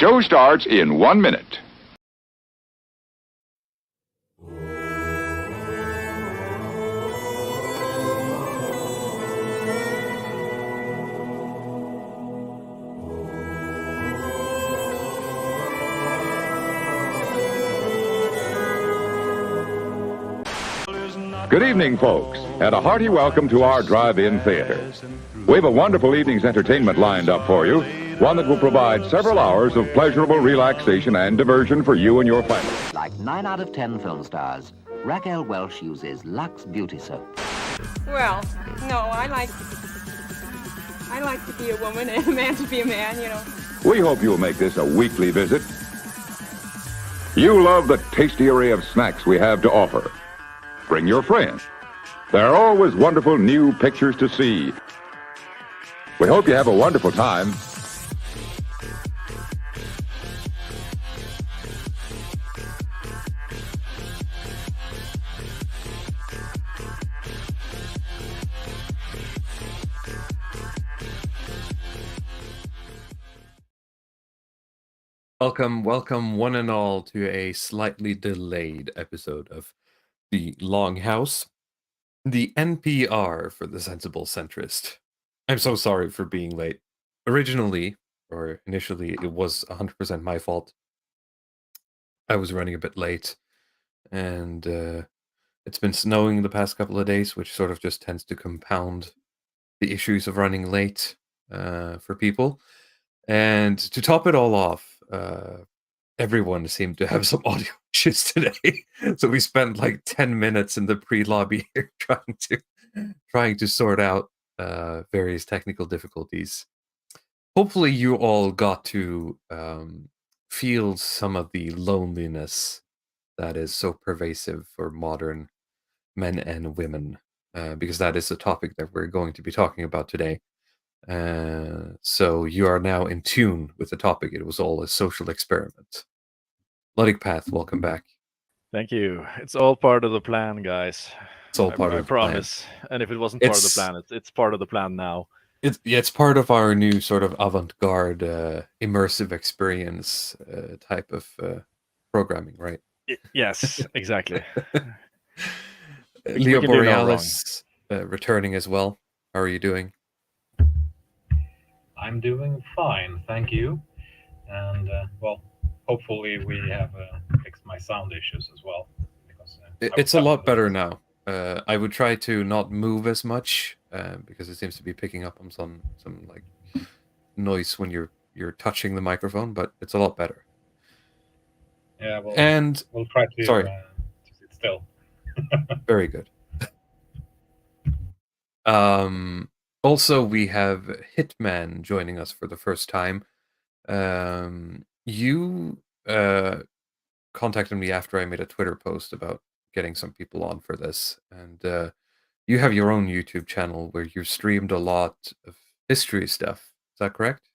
show starts in 1 minute. Good evening, folks, and a hearty welcome to our drive-in theater. We have a wonderful evening's entertainment lined up for you, one that will provide several hours of pleasurable relaxation and diversion for you and your family. Like 9 out of 10 film stars, Raquel Welch uses Lux Beauty Soap. Well, no, I like to be a woman and a man to be a man, you know. We hope you'll make this a weekly visit. You love the tasty array of snacks we have to offer. Bring your friends. There are always wonderful new pictures to see. We hope you have a wonderful time. Welcome one and all to a slightly delayed episode of the Longhouse, the NPR for the sensible centrist. I'm so sorry for being late. Initially, it was 100% my fault. I was running a bit late, and it's been snowing the past couple of days, which sort of just tends to compound the issues of running late for people. And to top it all off, everyone seemed to have some audio issues today, so we spent like 10 minutes in the pre-lobby here trying to sort out various technical difficulties. Hopefully, you all got to feel some of the loneliness that is so pervasive for modern men and women, because that is the topic that we're going to be talking about today. So you are now in tune with the topic. It was all a social experiment. Ludwig Path, welcome back. Thank you. It's all part of the plan, guys. It's all part of the promise. plan. And if it wasn't part of the plan, it's part of the plan now. It's part of our new sort of avant-garde immersive experience type of programming, right? Yes, exactly. Leo Borealis returning as well. How are you doing? I'm doing fine, thank you. And hopefully we have fixed my sound issues as well. Because it's a lot better now. I would try to not move as much because it seems to be picking up on some like noise when you're touching the microphone, but it's a lot better. Yeah, well, and we'll try to sit still. Very good. Also, we have Hitman joining us for the first time. You contacted me after I made a Twitter post about getting some people on for this, and you have your own YouTube channel where you streamed a lot of history stuff. Is that correct?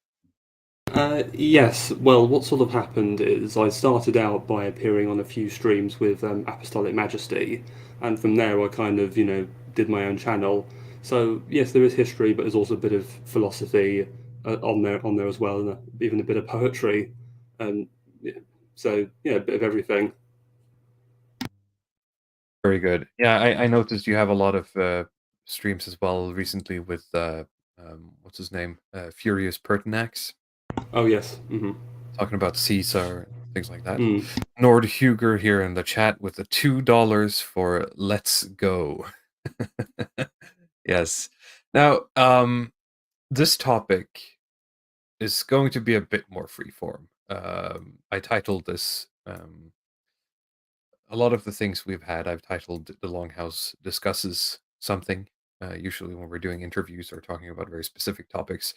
Yes. Well, what sort of happened is I started out by appearing on a few streams with Apostolic Majesty, and from there I kind of, did my own channel. So yes, there is history, but there's also a bit of philosophy on there as well, and even a bit of poetry, and a bit of everything. Very good. Yeah, I noticed you have a lot of streams as well recently with what's his name, Furious Pertinax. Oh yes. Mm-hmm. Talking about Caesar, things like that. Nord Huger here in the chat with the $2 for Let's Go. Yes. Now, this topic is going to be a bit more freeform. I titled this, a lot of the things we've had, I've titled The Longhouse Discusses Something, usually when we're doing interviews or talking about very specific topics.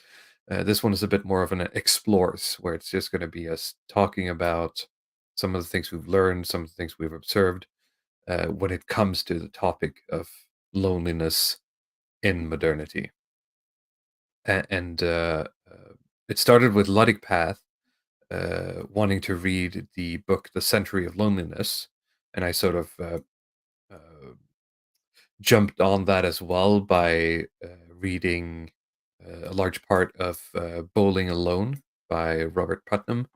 This one is a bit more of an explores, where it's just going to be us talking about some of the things we've learned, some of the things we've observed when it comes to the topic of loneliness in modernity. And it started with Ludwig Path wanting to read the book The Century of Loneliness, and I sort of jumped on that as well by reading a large part of Bowling Alone by Robert Putnam.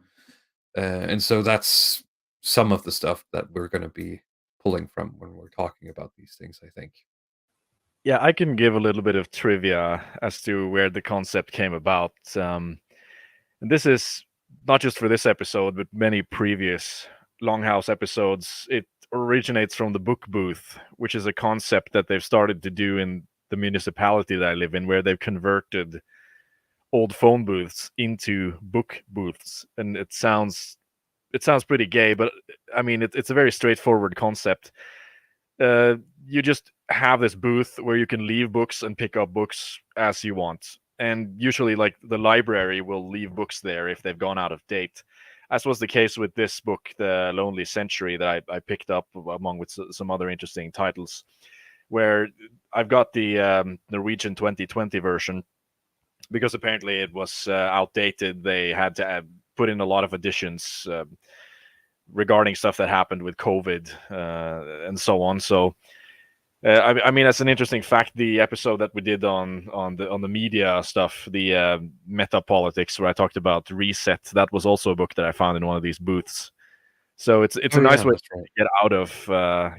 And so that's some of the stuff that we're going to be pulling from when we're talking about these things, I think. Yeah, I can give a little bit of trivia as to where the concept came about. And this is not just for this episode, but many previous Longhouse episodes. It originates from the book booth, which is a concept that they've started to do in the municipality that I live in, where they've converted old phone booths into book booths. And it sounds pretty gay, but I mean, it's a very straightforward concept. You just have this booth where you can leave books and pick up books as you want. And usually, like, the library will leave books there if they've gone out of date, as was the case with this book, The Lonely Century, that I picked up among with some other interesting titles, where I've got the Norwegian 2020 version, because apparently it was outdated. They had to put in a lot of additions regarding stuff that happened with COVID and so on. So, I mean, that's an interesting fact. The episode that we did on the media stuff, the meta politics, where I talked about Reset, that was also a book that I found in one of these booths. So it's a nice way to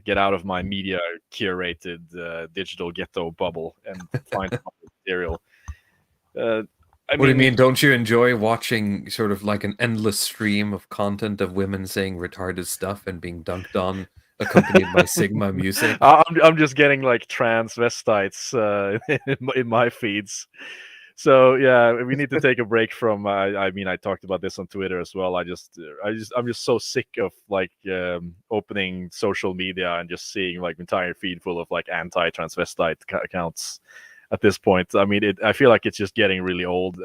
get out of my media curated digital ghetto bubble and find some material. What do you mean? Don't you enjoy watching sort of like an endless stream of content of women saying retarded stuff and being dunked on, accompanied by Sigma music? I'm just getting like transvestites in my feeds. So yeah, we need to take a break from. I mean, I talked about this on Twitter as well. I'm just so sick of like opening social media and just seeing like entire feed full of like anti-transvestite accounts. At this point, I mean, I feel like it's just getting really old.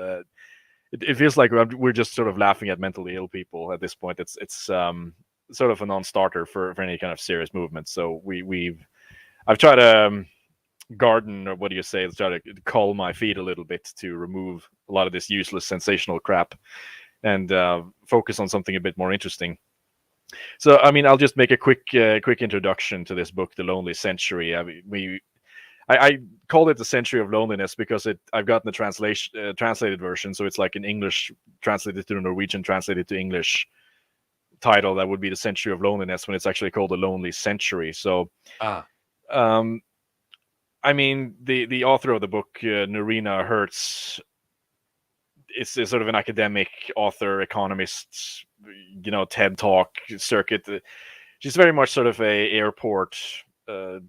It feels like we're just sort of laughing at mentally ill people at this point. It's sort of a non-starter for any kind of serious movement. So I've tried to garden, or what do you say? Let's try to cull my feet a little bit to remove a lot of this useless sensational crap and focus on something a bit more interesting. So, I mean, I'll just make a quick introduction to this book, The Lonely Century. I mean, I called it The Century of Loneliness because I've gotten the translated version, so it's like an English translated to Norwegian, translated to English title that would be The Century of Loneliness, when it's actually called The Lonely Century. So, I mean, the author of the book, Norina Hertz, is sort of an academic author, economist, you know, TED Talk circuit. She's very much sort of a airport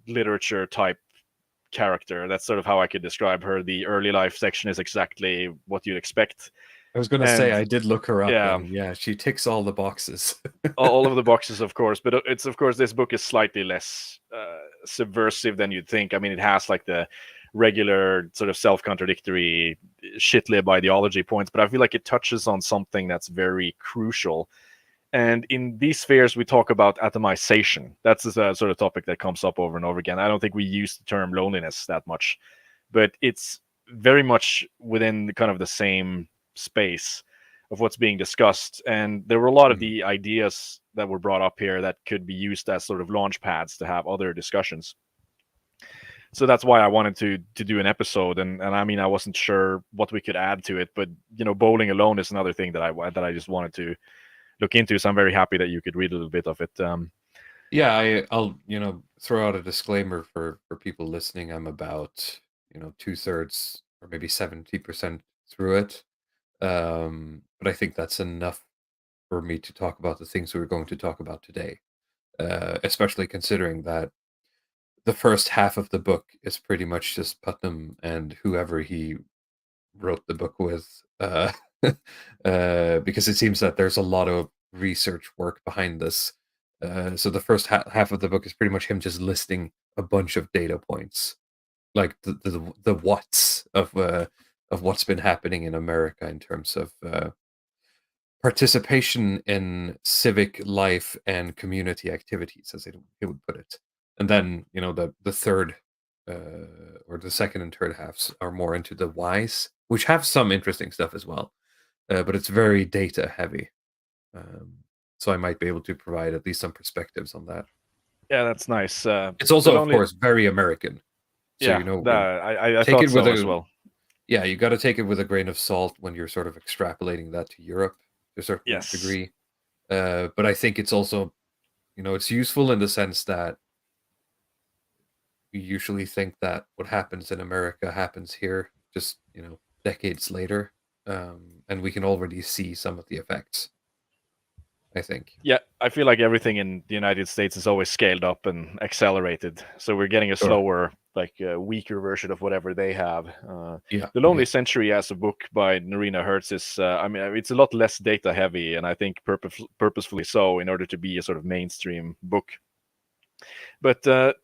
literature type character. That's sort of how I could describe her. The early life section is exactly what you'd expect. I was going to say, I did look her up. Yeah, she ticks all the boxes. all of the boxes, of course. But it's, of course, this book is slightly less subversive than you'd think. I mean, it has like the regular sort of self-contradictory shitlib ideology points, but I feel like it touches on something that's very crucial. And in these spheres, we talk about atomization. That's a sort of topic that comes up over and over again. I don't think we use the term loneliness that much, but it's very much within the kind of the same space of what's being discussed. And there were a lot of the ideas that were brought up here that could be used as sort of launch pads to have other discussions. So that's why I wanted to do an episode. And I mean, I wasn't sure what we could add to it, but, you know, bowling alone is another thing that I just wanted to look into. So I'm very happy that you could read a little bit of it. Yeah, I'll throw out a disclaimer for people listening. I'm about 2/3 or maybe 70% through it, but I think that's enough for me to talk about the things we're going to talk about today, especially considering that the first half of the book is pretty much just Putnam and whoever he wrote the book with, because it seems that there's a lot of research work behind this. So the first half of the book is pretty much him just listing a bunch of data points, like the what's of what's been happening in America in terms of participation in civic life and community activities, as he would put it. And then the third or the second and third halves are more into the whys, which have some interesting stuff as well, but it's very data heavy. So I might be able to provide at least some perspectives on that. Yeah, that's nice. It's also, of course, very American. So, I take thought it so with as well. Yeah, you got to take it with a grain of salt when you're sort of extrapolating that to Europe to a certain degree. But I think it's also, it's useful in the sense that we usually think that what happens in America happens here, just, decades later. And we can already see some of the effects, I think. Yeah, I feel like everything in the United States is always scaled up and accelerated. So we're getting a Sure. slower, like weaker version of whatever they have. Yeah. The Lonely Century as a book by Narina Hertz is, I mean, it's a lot less data heavy, and I think purposefully so in order to be a sort of mainstream book. But to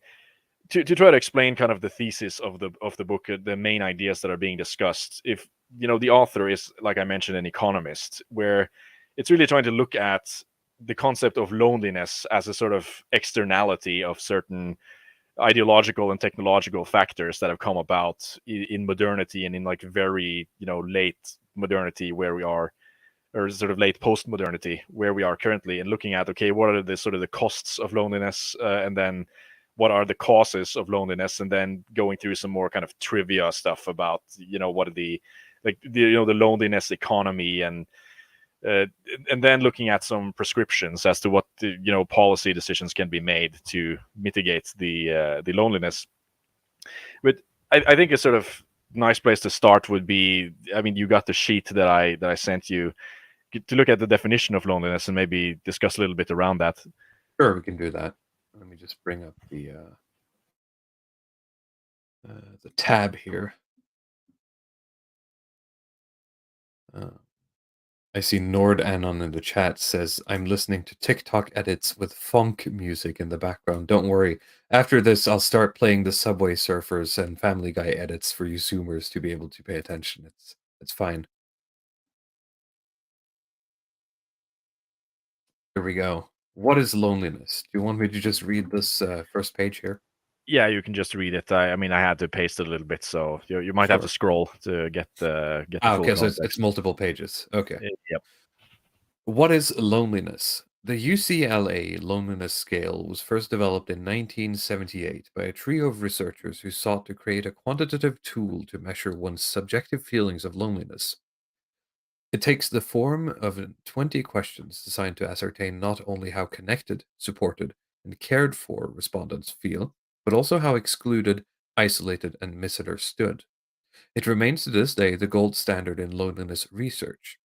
try to explain kind of the thesis of the book, the main ideas that are being discussed, if the author is, like I mentioned, an economist, where it's really trying to look at the concept of loneliness as a sort of externality of certain ideological and technological factors that have come about in modernity and in like very late modernity where we are, or sort of late post-modernity where we are currently, and looking at, okay, what are the sort of the costs of loneliness, and then what are the causes of loneliness, and then going through some more kind of trivia stuff about what are the the loneliness economy, and then looking at some prescriptions as to what policy decisions can be made to mitigate the loneliness. But I think a sort of nice place to start would be, I mean, you got the sheet that I sent you, to look at the definition of loneliness and maybe discuss a little bit around that. Sure, we can do that. Let me just bring up the tab here. I see Nord Anon in the chat says, I'm listening to TikTok edits with funk music in the background. Don't worry. After this, I'll start playing the Subway Surfers and Family Guy edits for you Zoomers to be able to pay attention. It's fine. Here we go. What is loneliness? Do you want me to just read this first page here? Yeah, you can just read it. I mean, I had to paste it a little bit, so you might have to scroll to get the full okay, so context. it's multiple pages. Okay. Yep. What is loneliness? The UCLA Loneliness Scale was first developed in 1978 by a trio of researchers who sought to create a quantitative tool to measure one's subjective feelings of loneliness. It takes the form of 20 questions designed to ascertain not only how connected, supported, and cared for respondents feel, but also how excluded, isolated, and misunderstood. It remains to this day the gold standard in loneliness research.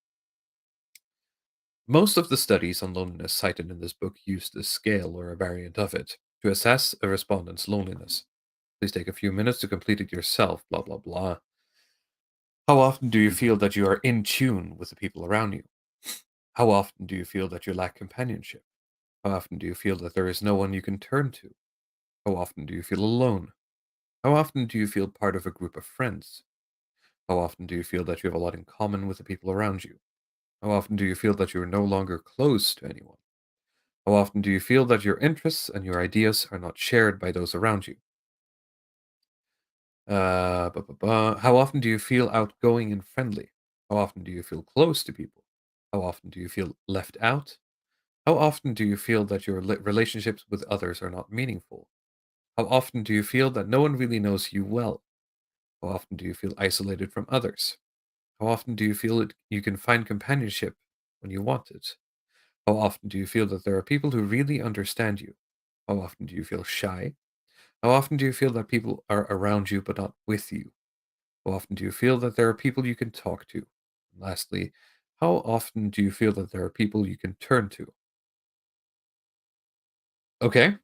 Most of the studies on loneliness cited in this book use this scale or a variant of it to assess a respondent's loneliness. Please take a few minutes to complete it yourself, blah, blah, blah. How often do you feel that you are in tune with the people around you? How often do you feel that you lack companionship? How often do you feel that there is no one you can turn to? How often do you feel alone? How often do you feel part of a group of friends? How often do you feel that you have a lot in common with the people around you? How often do you feel that you are no longer close to anyone? How often do you feel that your interests and your ideas are not shared by those around you? How often do you feel outgoing and friendly? How often do you feel close to people? How often do you feel left out? How often do you feel that your relationships with others are not meaningful? How often do you feel that no one really knows you well? How often do you feel isolated from others? How often do you feel that you can find companionship when you want it? How often do you feel that there are people who really understand you? How often do you feel shy? How often do you feel that people are around you but not with you? How often do you feel that there are people you can talk to? And lastly, how often do you feel that there are people you can turn to? Okay.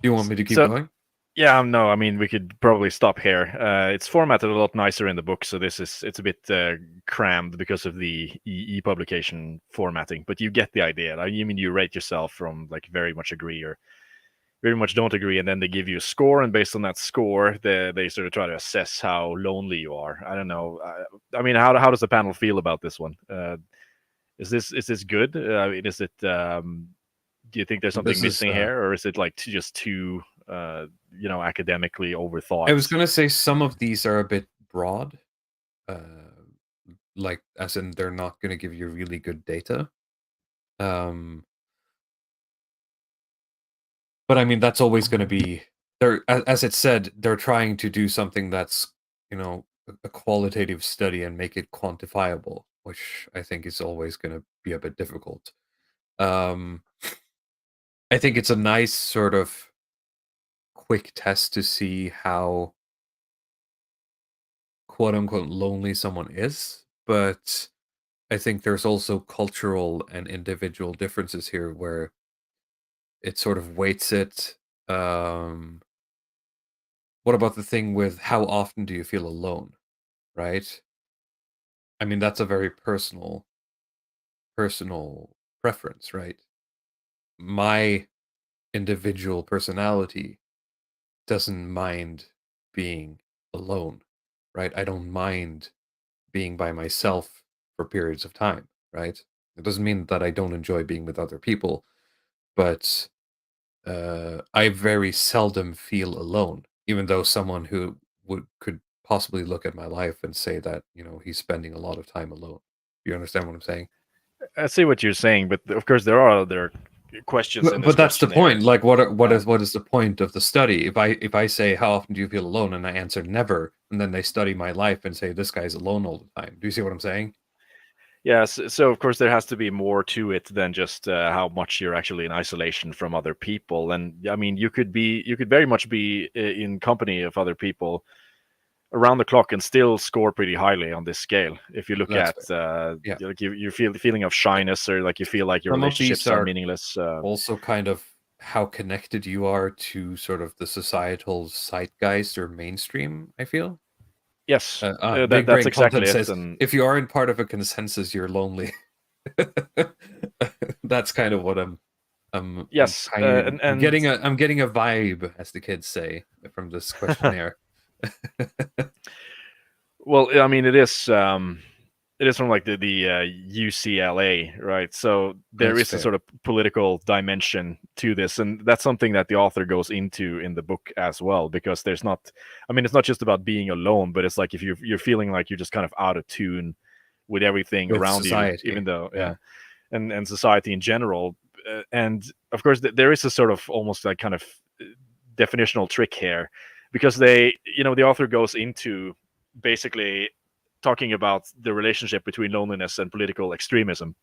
Do you want me to keep going? Yeah, no, I mean, we could probably stop here. It's formatted a lot nicer in the book, so it's a bit crammed because of the e-publication formatting, but you get the idea. I mean, you rate yourself from like very much agree or very much don't agree, and then they give you a score, and based on that score, they sort of try to assess how lonely you are. I don't know. I mean, how does the panel feel about this one? Is this good? I mean, is it? Do you think there's something missing here, or is it like just too academically overthought? I was going to say some of these are a bit broad, like as in they're not going to give you really good data. But I mean, that's always going to be there. As it said, they're trying to do something that's, a qualitative study and make it quantifiable, which I think is always going to be a bit difficult. Um, I think it's a nice sort of quick test to see how quote unquote lonely someone is, but I think there's also cultural and individual differences here where it sort of weights it. Um, what about the thing with how often do you feel alone, right? I mean, that's a very personal preference, right? My individual personality doesn't mind being alone, right? I don't mind being by myself for periods of time, right? It doesn't mean that I don't enjoy being with other people, but I very seldom feel alone, even though someone who could possibly look at my life and say that, he's spending a lot of time alone. You understand what I'm saying? I see what you're saying, but of course there are other questions in this But that's the questionnaire. point. Like, what is the point of the study? If I say how often do you feel alone, and I answer never, and then they study my life and say this guy's alone all the time. Do you see what I'm saying? Yes, so of course there has to be more to it than just how much you're actually in isolation from other people. And I mean, you could very much be in company of other people around the clock and still score pretty highly on this scale. If you look That's at fair. Yeah. like you feel the feeling of shyness, or like you feel like your Some of these relationships are are meaningless. also kind of how connected you are to sort of the societal zeitgeist or mainstream, I feel. Yes, Big that's Brain exactly Content it. says, And if you aren't part of a consensus, you're lonely. That's kind of what I'm yes, kind and I'm getting a vibe, as the kids say, from this questionnaire. well, I mean, it is from like the UCLA, right? So there That's is a fair. sort of political dimension to this, and that's something that the author goes into in the book as well. Because there's not, I mean, it's not just about being alone, but it's like if you're feeling like you're just kind of out of tune with everything With around you, society. even though Yeah. and society in general, and of course there is a sort of almost like kind of definitional trick here, because the author goes into basically talking about the relationship between loneliness and political extremism,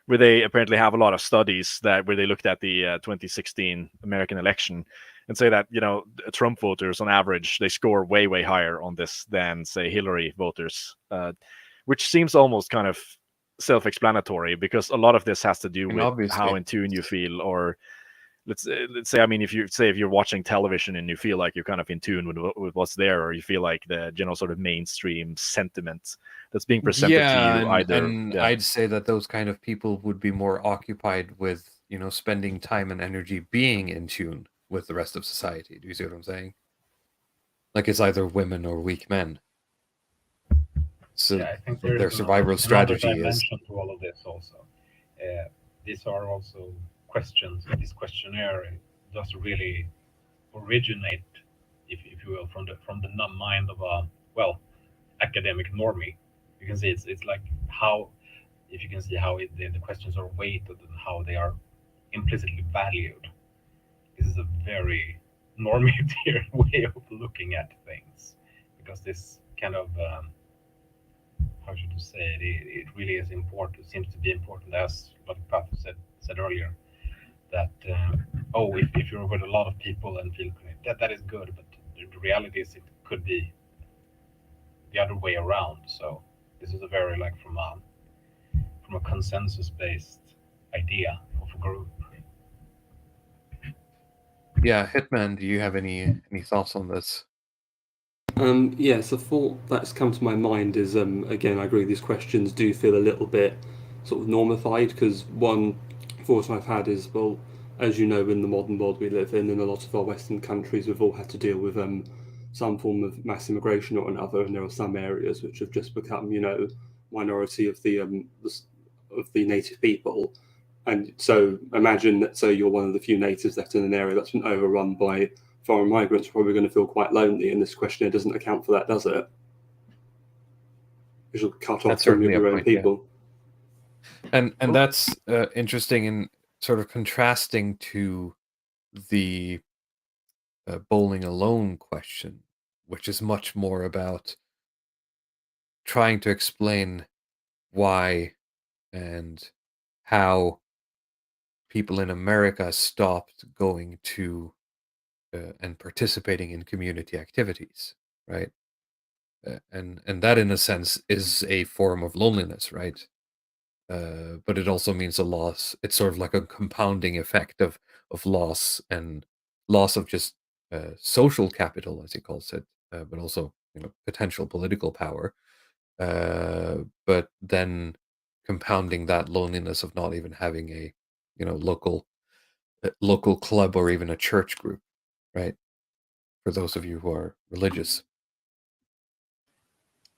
where they apparently have a lot of studies where they looked at the 2016 American election and say that Trump voters on average they score way higher on this than say Hillary voters, which seems almost kind of self-explanatory, because a lot of this has to do And with how obviously, in tune you feel, or let's say, I mean, if you're watching television and you feel like you're kind of in tune with what's there, or you feel like the general sort of mainstream sentiment that's being presented to yeah, you, and either and I'd say that those kind of people would be more occupied with, spending time and energy being in tune with the rest of society. Do you see what I'm saying? Like it's either women or weak men. So Yeah, I think there their is survival another strategy is dimension to all of this also. These are also questions. This questionnaire doesn't really originate, if you will, from the mind of a academic normie. You can see it's like how, if you can see how the questions are weighted and how they are implicitly valued. This is a very normative way of looking at things, because this kind of how should you say it? It really is important. It seems to be important, as what Pat said earlier, that if you're with a lot of people and feel connected, that is good. But the reality is, it could be the other way around. So this is a very like from a consensus based idea of a group. yeah. Hitman, do you have any thoughts on this? Yes, a thought that's come to my mind is again, I agree these questions do feel a little bit sort of normified, because one thought I've had is, well, as you know, in the modern world we live in a lot of our Western countries, we've all had to deal with some form of mass immigration or another, and there are some areas which have just become, minority of the native people. And so imagine that, so you're one of the few natives left in an area that's been overrun by foreign migrants, are probably going to feel quite lonely, and this questionnaire doesn't account for that, does it? Because you're cut off That's from certainly a your own point. Yeah, people. and that's interesting in sort of contrasting to the bowling alone question, which is much more about trying to explain why and how people in America stopped going to and participating in community activities, right? And that, in a sense, is a form of loneliness, right? But it also means a loss. It's sort of like a compounding effect of loss, and loss of just social capital, as he calls it, but also potential political power. But then compounding that loneliness of not even having a local club or even a church group, right? For those of you who are religious.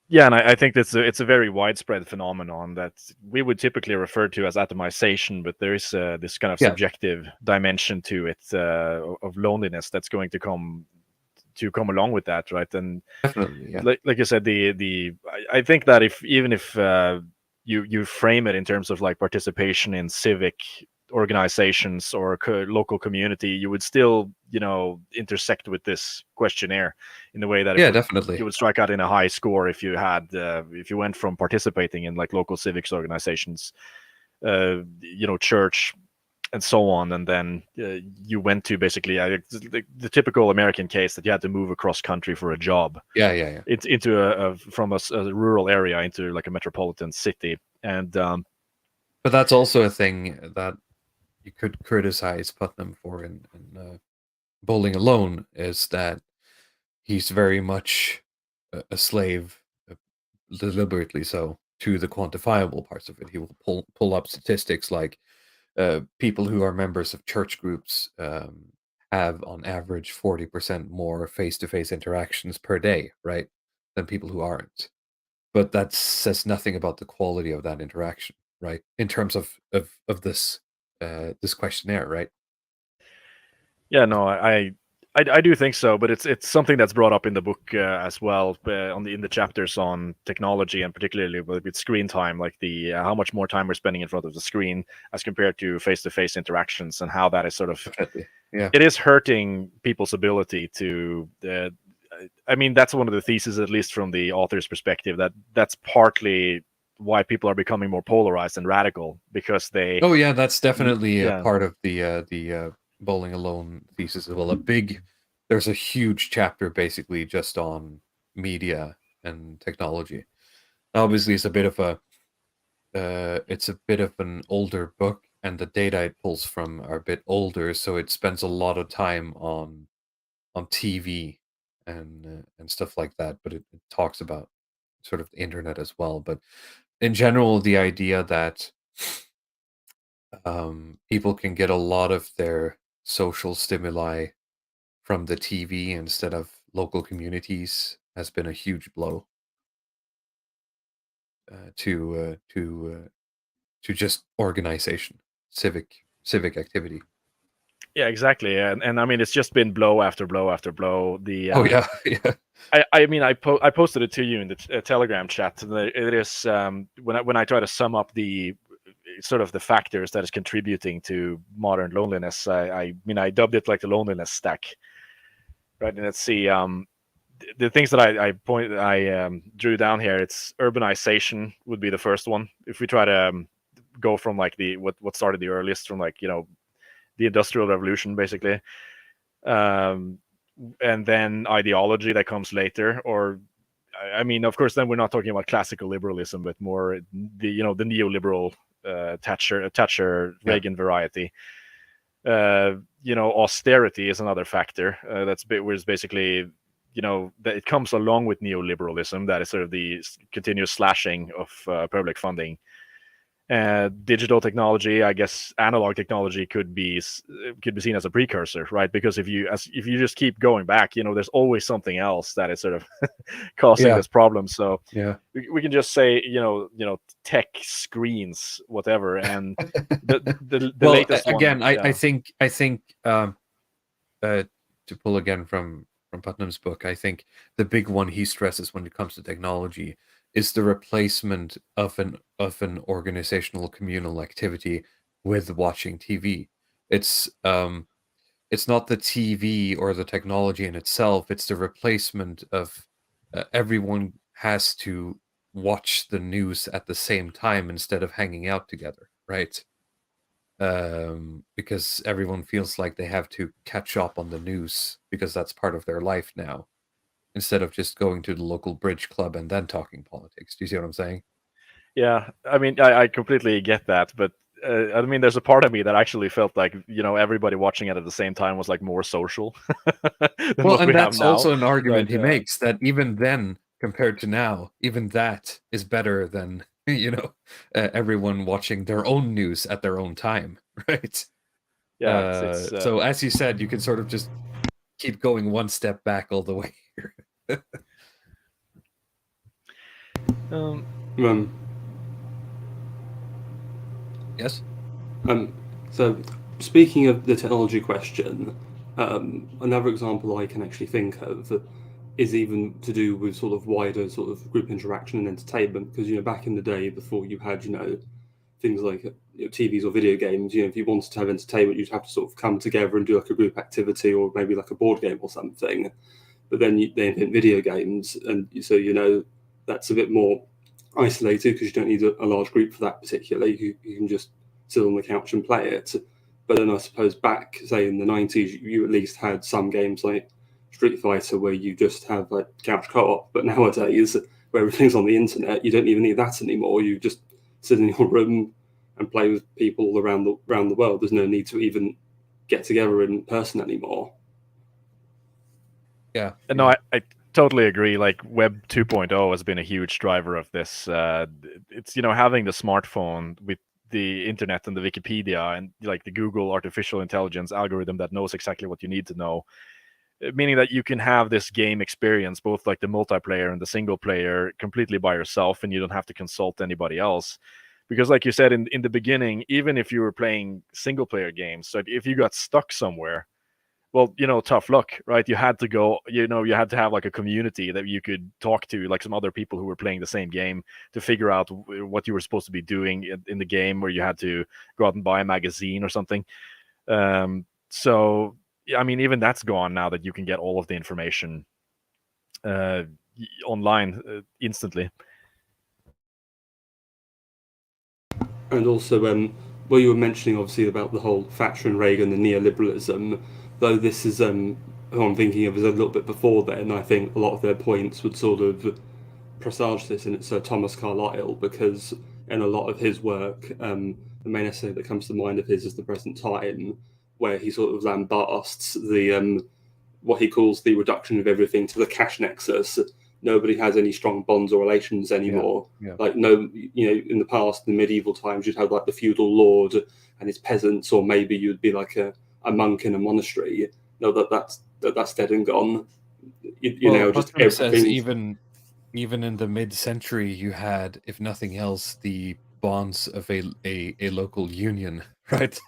Yeah, and I think it's a very widespread phenomenon that we would typically refer to as atomization, but there is this kind of Yeah. subjective dimension to it of loneliness that's going to come along with that, right? And Definitely, yeah. like you said, I think that even if you frame it in terms of like participation in civic organizations or local community, you would still intersect with this questionnaire in the way that Yeah, definitely. you would strike out in a high score if you had if you went from participating in like local civics organizations, church and so on, and then you went to basically the typical American case that you had to move across country for a job. Yeah. Into from a rural area into like a metropolitan city, and but that's also a thing that you could criticize Putnam for in Bowling Alone, is that he's very much a slave, deliberately so, to the quantifiable parts of it. He will pull up statistics like people who are members of church groups have on average 40% more face-to-face interactions per day, right, than people who aren't. But that says nothing about the quality of that interaction, right? In terms of this this questionnaire, right? yeah, no, I do think so, but it's something that's brought up in the book as well in the chapters on technology, and particularly with screen time, like the how much more time we're spending in front of the screen as compared to face-to-face interactions, and how that is sort of Definitely. Yeah. it is hurting people's ability to. I mean, that's one of the theses, at least from the author's perspective, that's partly why people are becoming more polarized and radical, because they. Oh yeah, that's definitely a Yeah. part of the Bowling Alone thesis as well. There's a huge chapter basically just on media and technology. Obviously, it's a bit of an older book, and the data it pulls from are a bit older, so it spends a lot of time on TV and stuff like that. But it talks about sort of the internet as well. But in general, the idea that people can get a lot of their social stimuli from the TV instead of local communities has been a huge blow to just organization, civic activity. Yeah, exactly. And I mean, it's just been blow after blow after blow. The Oh yeah, yeah. I mean, I posted it to you in the Telegram chat. It is when I try to sum up the sort of the factors that is contributing to modern loneliness. I mean, I dubbed it like the loneliness stack, right? And let's see, the things that I drew down here. It's urbanization would be the first one. If we try to go from like what started the earliest, from like the Industrial Revolution, basically. And then ideology that comes later, or I mean, of course, then we're not talking about classical liberalism, but more the neoliberal Thatcher Reagan variety. Austerity is another factor was basically that it comes along with neoliberalism. That is sort of the continuous slashing of public funding. Digital technology, I guess, analog technology could be seen as a precursor, right? Because if you just keep going back, there's always something else that is sort of causing this problem. So yeah, we can just say, tech, screens, whatever. And the well, latest again, one, I think to pull again from Putnam's book, I think the big one he stresses when it comes to technology is the replacement of an organizational communal activity with watching TV. It's not the TV or the technology in itself. It's the replacement of everyone has to watch the news at the same time instead of hanging out together, right? because everyone feels like they have to catch up on the news because that's part of their life now, instead of just going to the local bridge club and then talking politics. Do you see what I'm saying? Yeah, I mean, I completely get that, but I mean, there's a part of me that actually felt like, everybody watching it at the same time was like more social than Well, what we and have that's now. also an argument Like, he makes, that even then, compared to now, even that is better than everyone watching their own news at their own time, right? yeah, it's So as you said, you can sort of just keep going one step back all the way here. um, Um, Yes. so speaking of the technology question, another example I can actually think of is even to do with sort of wider sort of group interaction and entertainment. Because back in the day, before you had things like TVs or video games, if you wanted to have entertainment, you'd have to sort of come together and do like a group activity or maybe like a board game or something. But then they invent video games, and so that's a bit more isolated because you don't need a large group for that particularly. You can just sit on the couch and play it. But then I suppose back, say in the 90s, you at least had some games like Street Fighter where you just have like couch co-op. But nowadays, where everything's on the internet, you don't even need that anymore. You just sit in your room and play with people around the world. There's no need to even get together in person anymore. Yeah. no, I totally agree. Like Web 2.0 has been a huge driver of this. It's having the smartphone with the internet and the Wikipedia and like the Google artificial intelligence algorithm that knows exactly what you need to know, meaning that you can have this game experience, both like the multiplayer and the single player, completely by yourself, and you don't have to consult anybody else. Because like you said in the beginning, even if you were playing single player games, so if you got stuck somewhere, well, tough luck, right? You had to go, you had to have like a community that you could talk to, like some other people who were playing the same game, to figure out what you were supposed to be doing in the game, or you had to go out and buy a magazine or something. So, I mean, even that's gone now, that you can get all of the information online instantly. And also, well, you were mentioning obviously about the whole Thatcher and Reagan and neoliberalism, though this is who I'm thinking of is a little bit before then. I think a lot of their points would sort of presage this, and it's Thomas Carlyle, because in a lot of his work, the main essay that comes to mind of his is The Present Time, where he sort of lambasts the what he calls the reduction of everything to the cash nexus. Nobody has any strong bonds or relations anymore. Yeah. Like in the past, in medieval times, you'd have like the feudal lord and his peasants, or maybe you'd be like a monk in a monastery. No, that's dead and gone. Just Putnam says everything. even in the mid-century, you had, if nothing else, the bonds of a local union, right,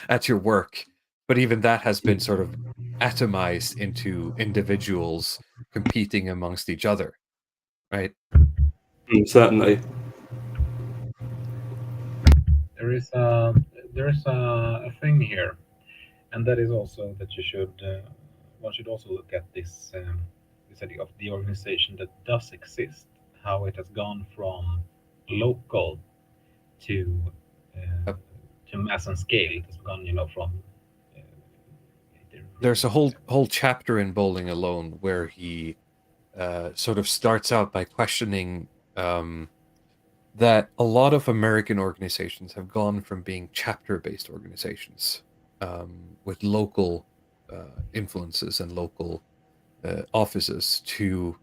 at your work. But even that has been sort of atomized into individuals competing amongst each other, right? Certainly. There is a thing here, and that is also that one should also look at this idea of the organization that does exist, how it has gone from local to mass and scale. It has gone, from. There's a whole chapter in Bowling Alone where he sort of starts out by questioning that a lot of American organizations have gone from being chapter-based organizations with local influences and local offices to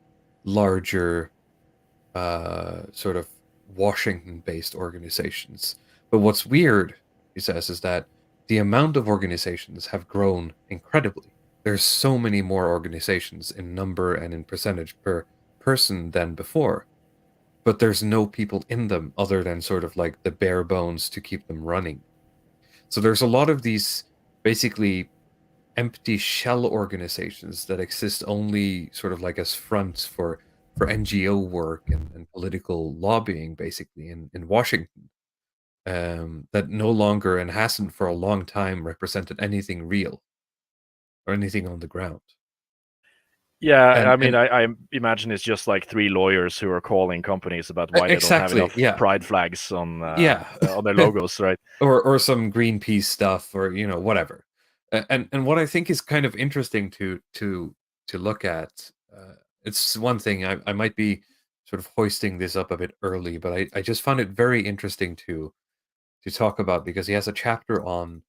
larger sort of Washington-based organizations. But what's weird, he says, is that the amount of organizations have grown incredibly. There's so many more organizations in number and in percentage per person than before, but there's no people in them other than sort of like the bare bones to keep them running. So there's a lot of these basically empty shell organizations that exist only sort of like as fronts for NGO work and political lobbying, basically in Washington, that no longer and hasn't for a long time represented anything real or anything on the ground. Yeah, And I imagine it's just like three lawyers who are calling companies about why they don't have exactly, enough yeah, pride flags on yeah, on their logos, right? or some Greenpeace stuff, or whatever. And what I think is kind of interesting to look at. It's one thing I might be sort of hoisting this up a bit early, but I just found it very interesting to talk about, because he has a chapter on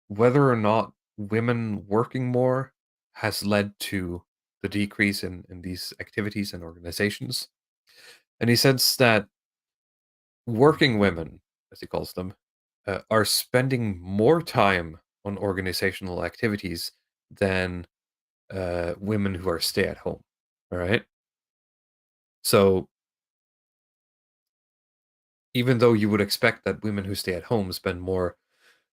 whether or not women working more has led to the decrease in these activities and organizations. And he says that working women, as he calls them, are spending more time on organizational activities than women who are stay at home. All right. So even though you would expect that women who stay at home spend more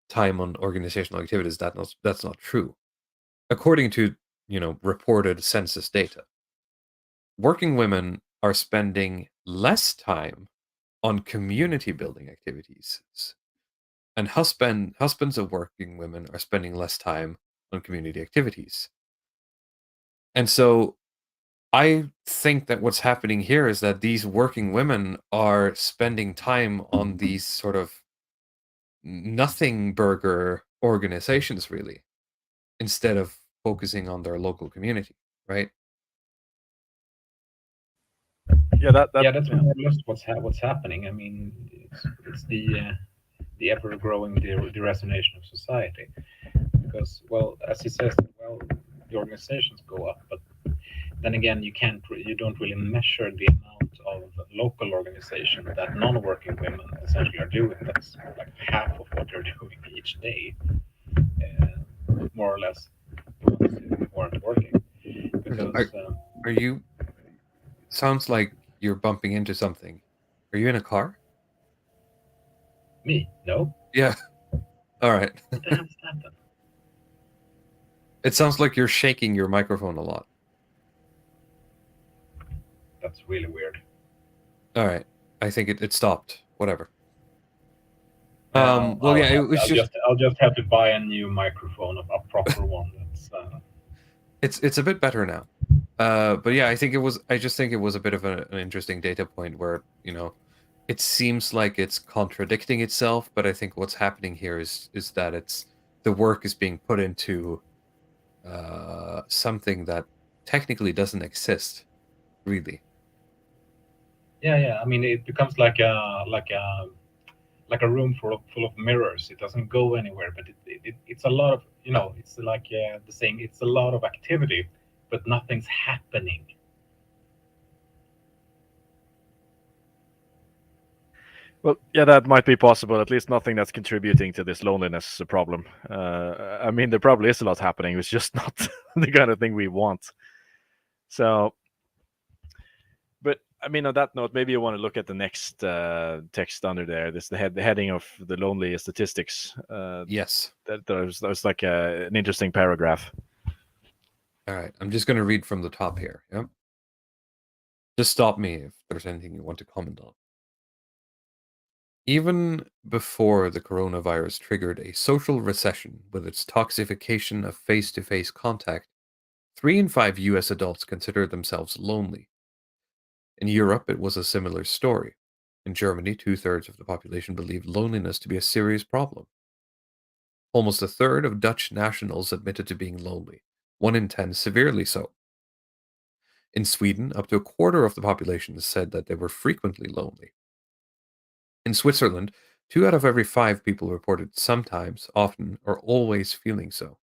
time on organizational activities, that's not true. According to reported census data, working women are spending less time on community building activities, and husbands of working women are spending less time on community activities. And so I think that what's happening here is that these working women are spending time on these sort of nothing burger organizations, really, instead of focusing on their local community, right? Yeah, Yeah, that's more or less what's happening. I mean, it's the ever growing deracination of society. Because, well, as he says, well, the organizations go up, but then again, you don't really measure the amount of local organization that non-working women essentially are doing. That's like half of what they're doing each day, more or less, the ones who weren't working. Because Are you? Sounds like you're bumping into something. Are you in a car? me, no. Yeah. All right. What the hell is that then? It sounds like you're shaking your microphone a lot. That's really weird. All right. I think it stopped. Whatever. Well, yeah, it was I'll just have to buy a new microphone, a proper one. It's a bit better now. But yeah, I just think it was a bit of an interesting data point where, it seems like it's contradicting itself, but I think what's happening here is that the work is being put into something that technically doesn't exist, really. Yeah. I mean, it becomes like a room full of mirrors. It doesn't go anywhere, but it's a lot of it's like the saying, it's a lot of activity, but nothing's happening. Well, yeah, that might be possible. At least nothing that's contributing to this loneliness problem. I mean, there probably is a lot happening. It's just not the kind of thing we want. So, but I mean, on that note, maybe you want to look at the next text under there. This the heading of the lonely statistics. Yes. There's like an interesting paragraph. All right. I'm just going to read from the top here. Yep. Just stop me if there's anything you want to comment on. Even before the coronavirus triggered a social recession with its toxification of face-to-face contact, 3 in 5 US adults considered themselves lonely. In Europe, it was a similar story. In Germany, 2/3 of the population believed loneliness to be a serious problem. Almost a third of Dutch nationals admitted to being lonely, 1 in 10 severely so. In Sweden, up to a quarter of the population said that they were frequently lonely. In Switzerland, 2 out of every 5 people reported sometimes, often, or always feeling so.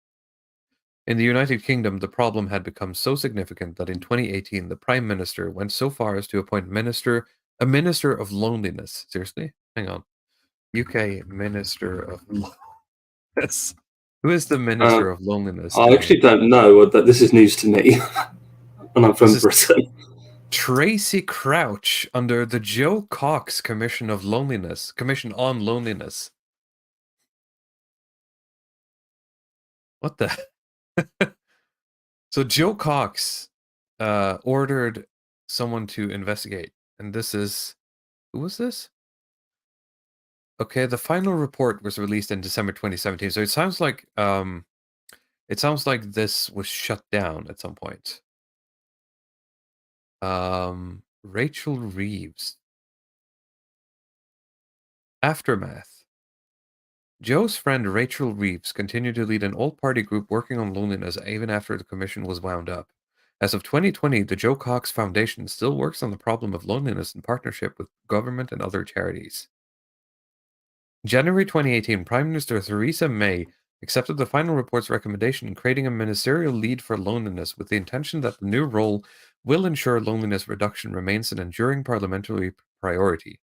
In the United Kingdom, the problem had become so significant that in 2018, the Prime Minister went so far as to appoint a Minister of Loneliness. Seriously? Hang on. UK Minister of Loneliness. Who is the Minister of Loneliness? I actually don't know. This is news to me, and I'm from Britain. Tracy Crouch under the Joe Cox Commission on Loneliness. What the? So Joe Cox ordered someone to investigate, and who was this? Okay, the final report was released in December 2017. So it sounds like this was shut down at some point. Rachel Reeves. Aftermath. Joe's friend Rachel Reeves continued to lead an all-party group working on loneliness even after the commission was wound up. As of 2020, the Joe Cox Foundation still works on the problem of loneliness in partnership with government and other charities. January 2018, Prime Minister Theresa May accepted the final report's recommendation creating a ministerial lead for loneliness with the intention that the new role will ensure loneliness reduction remains an enduring parliamentary priority.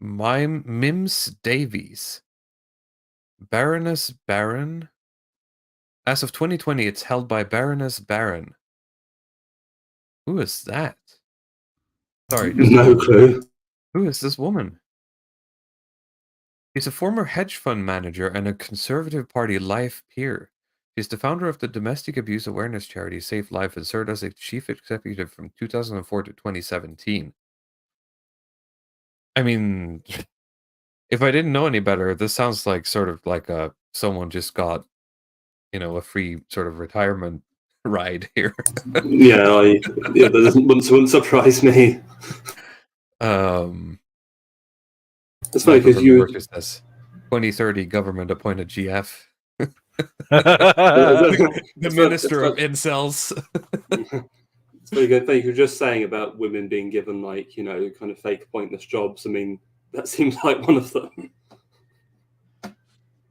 Mims Davies. Baroness Baron. As of 2020, it's held by Baroness Baron. Who is that? Sorry, just No clue. who is this woman? She's a former hedge fund manager and a Conservative Party life peer. She's the founder of the domestic abuse awareness charity Safe Life and served as a chief executive from 2004 to 2017. I mean, if I didn't know any better, this sounds like sort of like someone just got, a free sort of retirement ride here. Yeah, that wouldn't surprise me. It's funny because you. 2030 government appointed GF. the minister of incels. It's very good thing you're just saying about women being given kind of fake pointless jobs. I mean, that seems like one of them.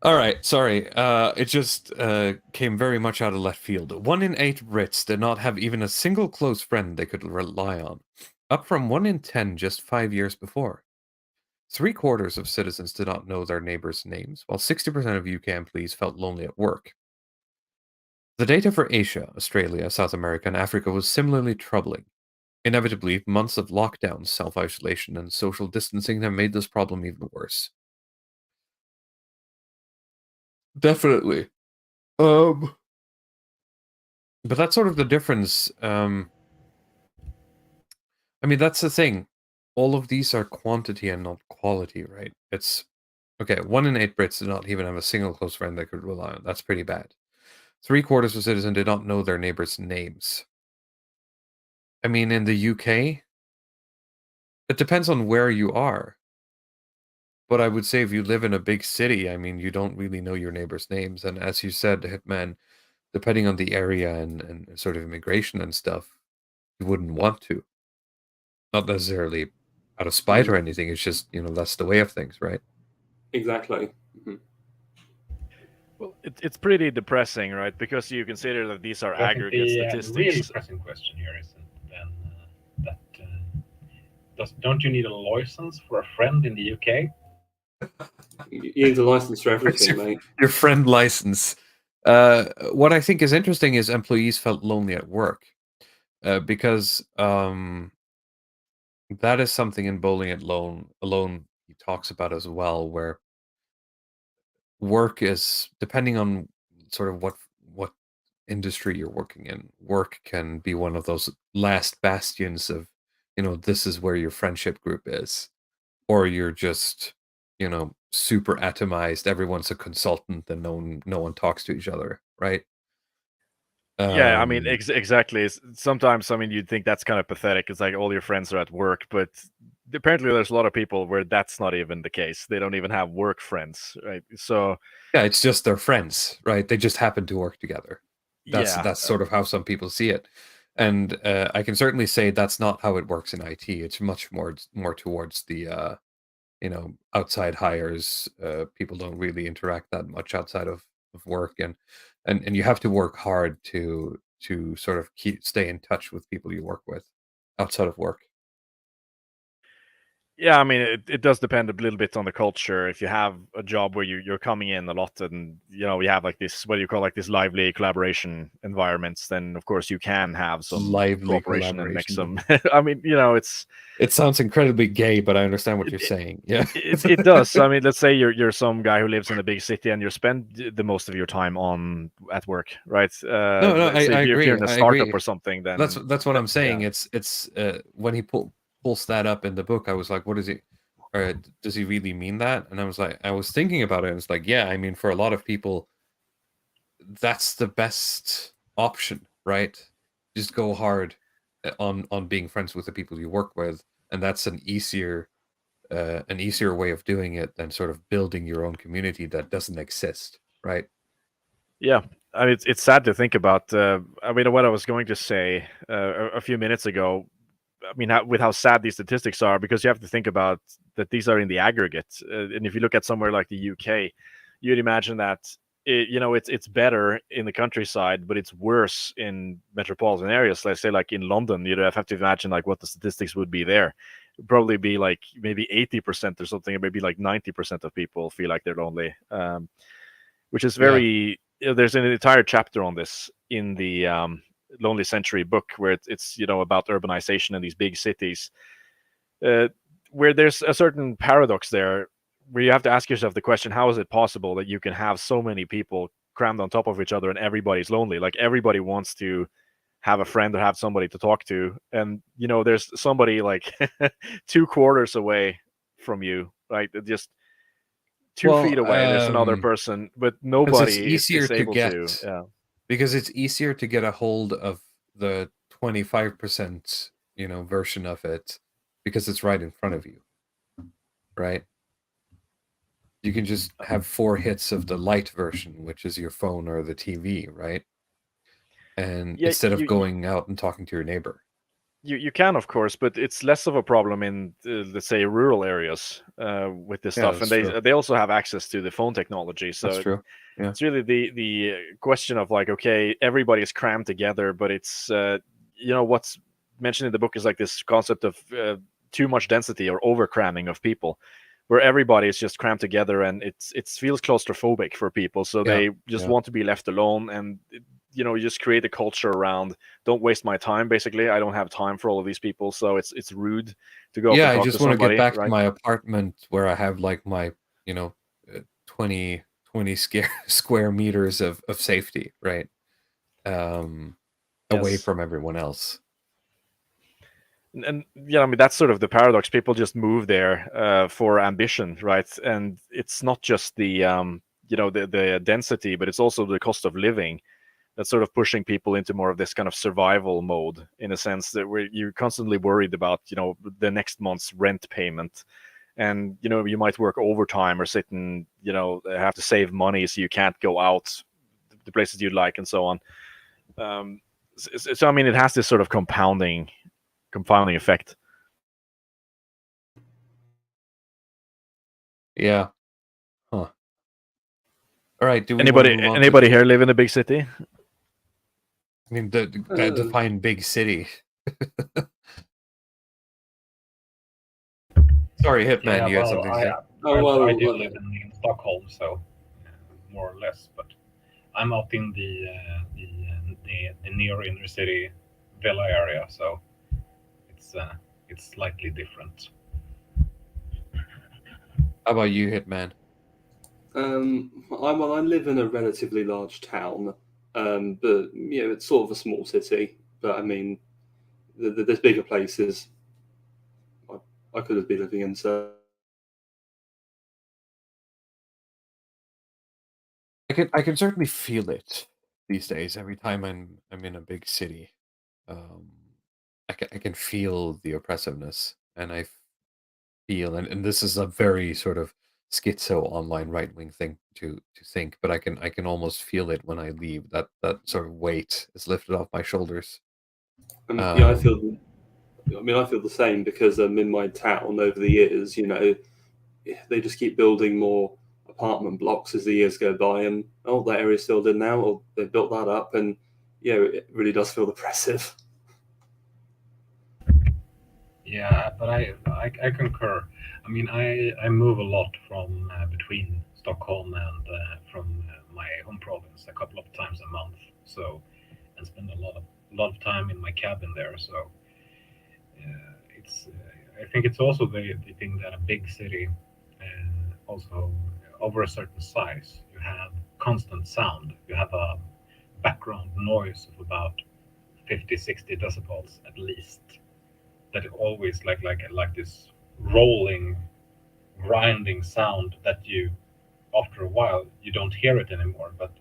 All right, sorry. It just came very much out of left field. 1 in 8 Brits did not have even a single close friend they could rely on, up from 1 in 10 just 5 years before. 3/4 of citizens did not know their neighbors' names, while 60% of UK employees felt lonely at work. The data for Asia, Australia, South America, and Africa was similarly troubling. Inevitably, months of lockdowns, self-isolation, and social distancing have made this problem even worse. Definitely. But that's sort of the difference. I mean, that's the thing. All of these are quantity and not quality, right? It's okay. 1 in 8 Brits did not even have a single close friend they could rely on. That's pretty bad. 3/4 of citizens did not know their neighbors' names. I mean, in the UK, it depends on where you are. But I would say if you live in a big city, I mean, you don't really know your neighbors' names. And as you said, Hitman, depending on the area and sort of immigration and stuff, you wouldn't want to. Not necessarily out of spite or anything. It's just, that's the way of things, right? Exactly. Mm-hmm. Well, it's pretty depressing, right? Because you consider that these are aggregate statistics. The really pressing question here isn't then don't you need a license for a friend in the UK? You need a license for everything, mate. Your friend license. What I think is interesting is employees felt lonely at work because that is something in Bowling Alone he talks about as well, where work is, depending on sort of what industry you're working in, work can be one of those last bastions of, this is where your friendship group is, or you're just, super atomized. Everyone's a consultant and no one talks to each other, right? Yeah, I mean, exactly. Sometimes, I mean, you'd think that's kind of pathetic. It's like all your friends are at work, but apparently there's a lot of people where that's not even the case. They don't even have work friends, right? So yeah, it's just their friends, right? They just happen to work together. That's sort of how some people see it. And I can certainly say that's not how it works in IT. It's much more towards the outside hires. People don't really interact that much outside of work, and you have to work hard to sort of stay in touch with people you work with outside of work. Yeah, I mean, it does depend a little bit on the culture. If you have a job where you're coming in a lot and, you have like this, what do you call like this lively collaboration environments, then of course you can have some lively cooperation and make some, I mean, it sounds incredibly gay, but I understand what you're saying. Yeah, it does. I mean, let's say you're some guy who lives in a big city and you spend the most of your time at work, right? No, I agree. If you're in a startup or something, then that's what I'm saying. Yeah. It's when he pulls that up in the book, I was like, what is he, or does he really mean that? And I was thinking about it, and it's like, yeah, I mean, for a lot of people, that's the best option, right? Just go hard on being friends with the people you work with, and that's an easier way of doing it than sort of building your own community that doesn't exist, right? Yeah, I mean, it's sad to think about. I mean, what I was going to say a few minutes ago. I mean, with how sad these statistics are, because you have to think about that these are in the aggregate. And if you look at somewhere like the UK, you'd imagine that it's better in the countryside, but it's worse in metropolitan areas. Let's say, like in London, you'd have to imagine like what the statistics would be there. It'd probably be like maybe 80% or something, or maybe like 90% of people feel like they're lonely, which is very. There's an entire chapter on this in the Lonely Century book, where it's about urbanization in these big cities, where there's a certain paradox there, where you have to ask yourself the question: how is it possible that you can have so many people crammed on top of each other and everybody's lonely? Like, everybody wants to have a friend or have somebody to talk to, and there's somebody like 2 quarters away from you, right? Just 2 feet away, there's another person, but nobody is able to. Yeah. Because it's easier to get a hold of the 25%, version of it, because it's right in front of you, right? You can just have 4 hits of the light version, which is your phone or the TV, right? And instead of going out and talking to your neighbor. You can, of course, but it's less of a problem in, let's say, rural areas with this stuff, and they also have access to the phone technology. So that's true. Yeah. It's really the question of like, okay, everybody is crammed together, but it's what's mentioned in the book is like this concept of too much density or over cramming of people, where everybody is just crammed together, and it feels claustrophobic for people, so they just want to be left alone, and you just create a culture around don't waste my time. Basically, I don't have time for all of these people, so it's rude to go. Yeah, up and I talk just to want to somebody, get back right? to my apartment where I have like my 20 square meters of safety, right? Away from everyone else. And I mean, that's sort of the paradox. People just move there for ambition, right? And it's not just the the density, but it's also the cost of living that's sort of pushing people into more of this kind of survival mode, in a sense that where you're constantly worried about the next month's rent payment, and you might work overtime or sit and have to save money, so you can't go out the places you'd like, and so on. So I mean, it has this sort of compounding effect. Yeah. Huh. All right. Do we anybody here live in a big city? I mean, define big city. Sorry, Hitman, you had something to say. I do live in Stockholm, so more or less, but I'm out in the near inner city villa area, so it's slightly different. How about you, Hitman? I live in a relatively large town, but it's sort of a small city. But I mean, there's bigger places I could have been living in. So I can certainly feel it these days. Every time I'm in a big city, I can feel the oppressiveness, and I feel, and this is a very sort of schizo online right wing thing to think, but I can almost feel it when I leave. That sort of weight is lifted off my shoulders. I feel the same, because in my town over the years, they just keep building more apartment blocks as the years go by, and that area's filled in now, or they built that up, and it really does feel oppressive. Yeah, but I concur. I mean, I move a lot from between Stockholm and from my home province a couple of times a month. So, and spend a lot of time in my cabin there. So, it's I think it's also the thing that a big city, also over a certain size, you have constant sound. You have a background noise of about 50-60 decibels at least. That always like this rolling, grinding sound that you, after a while, you don't hear it anymore. But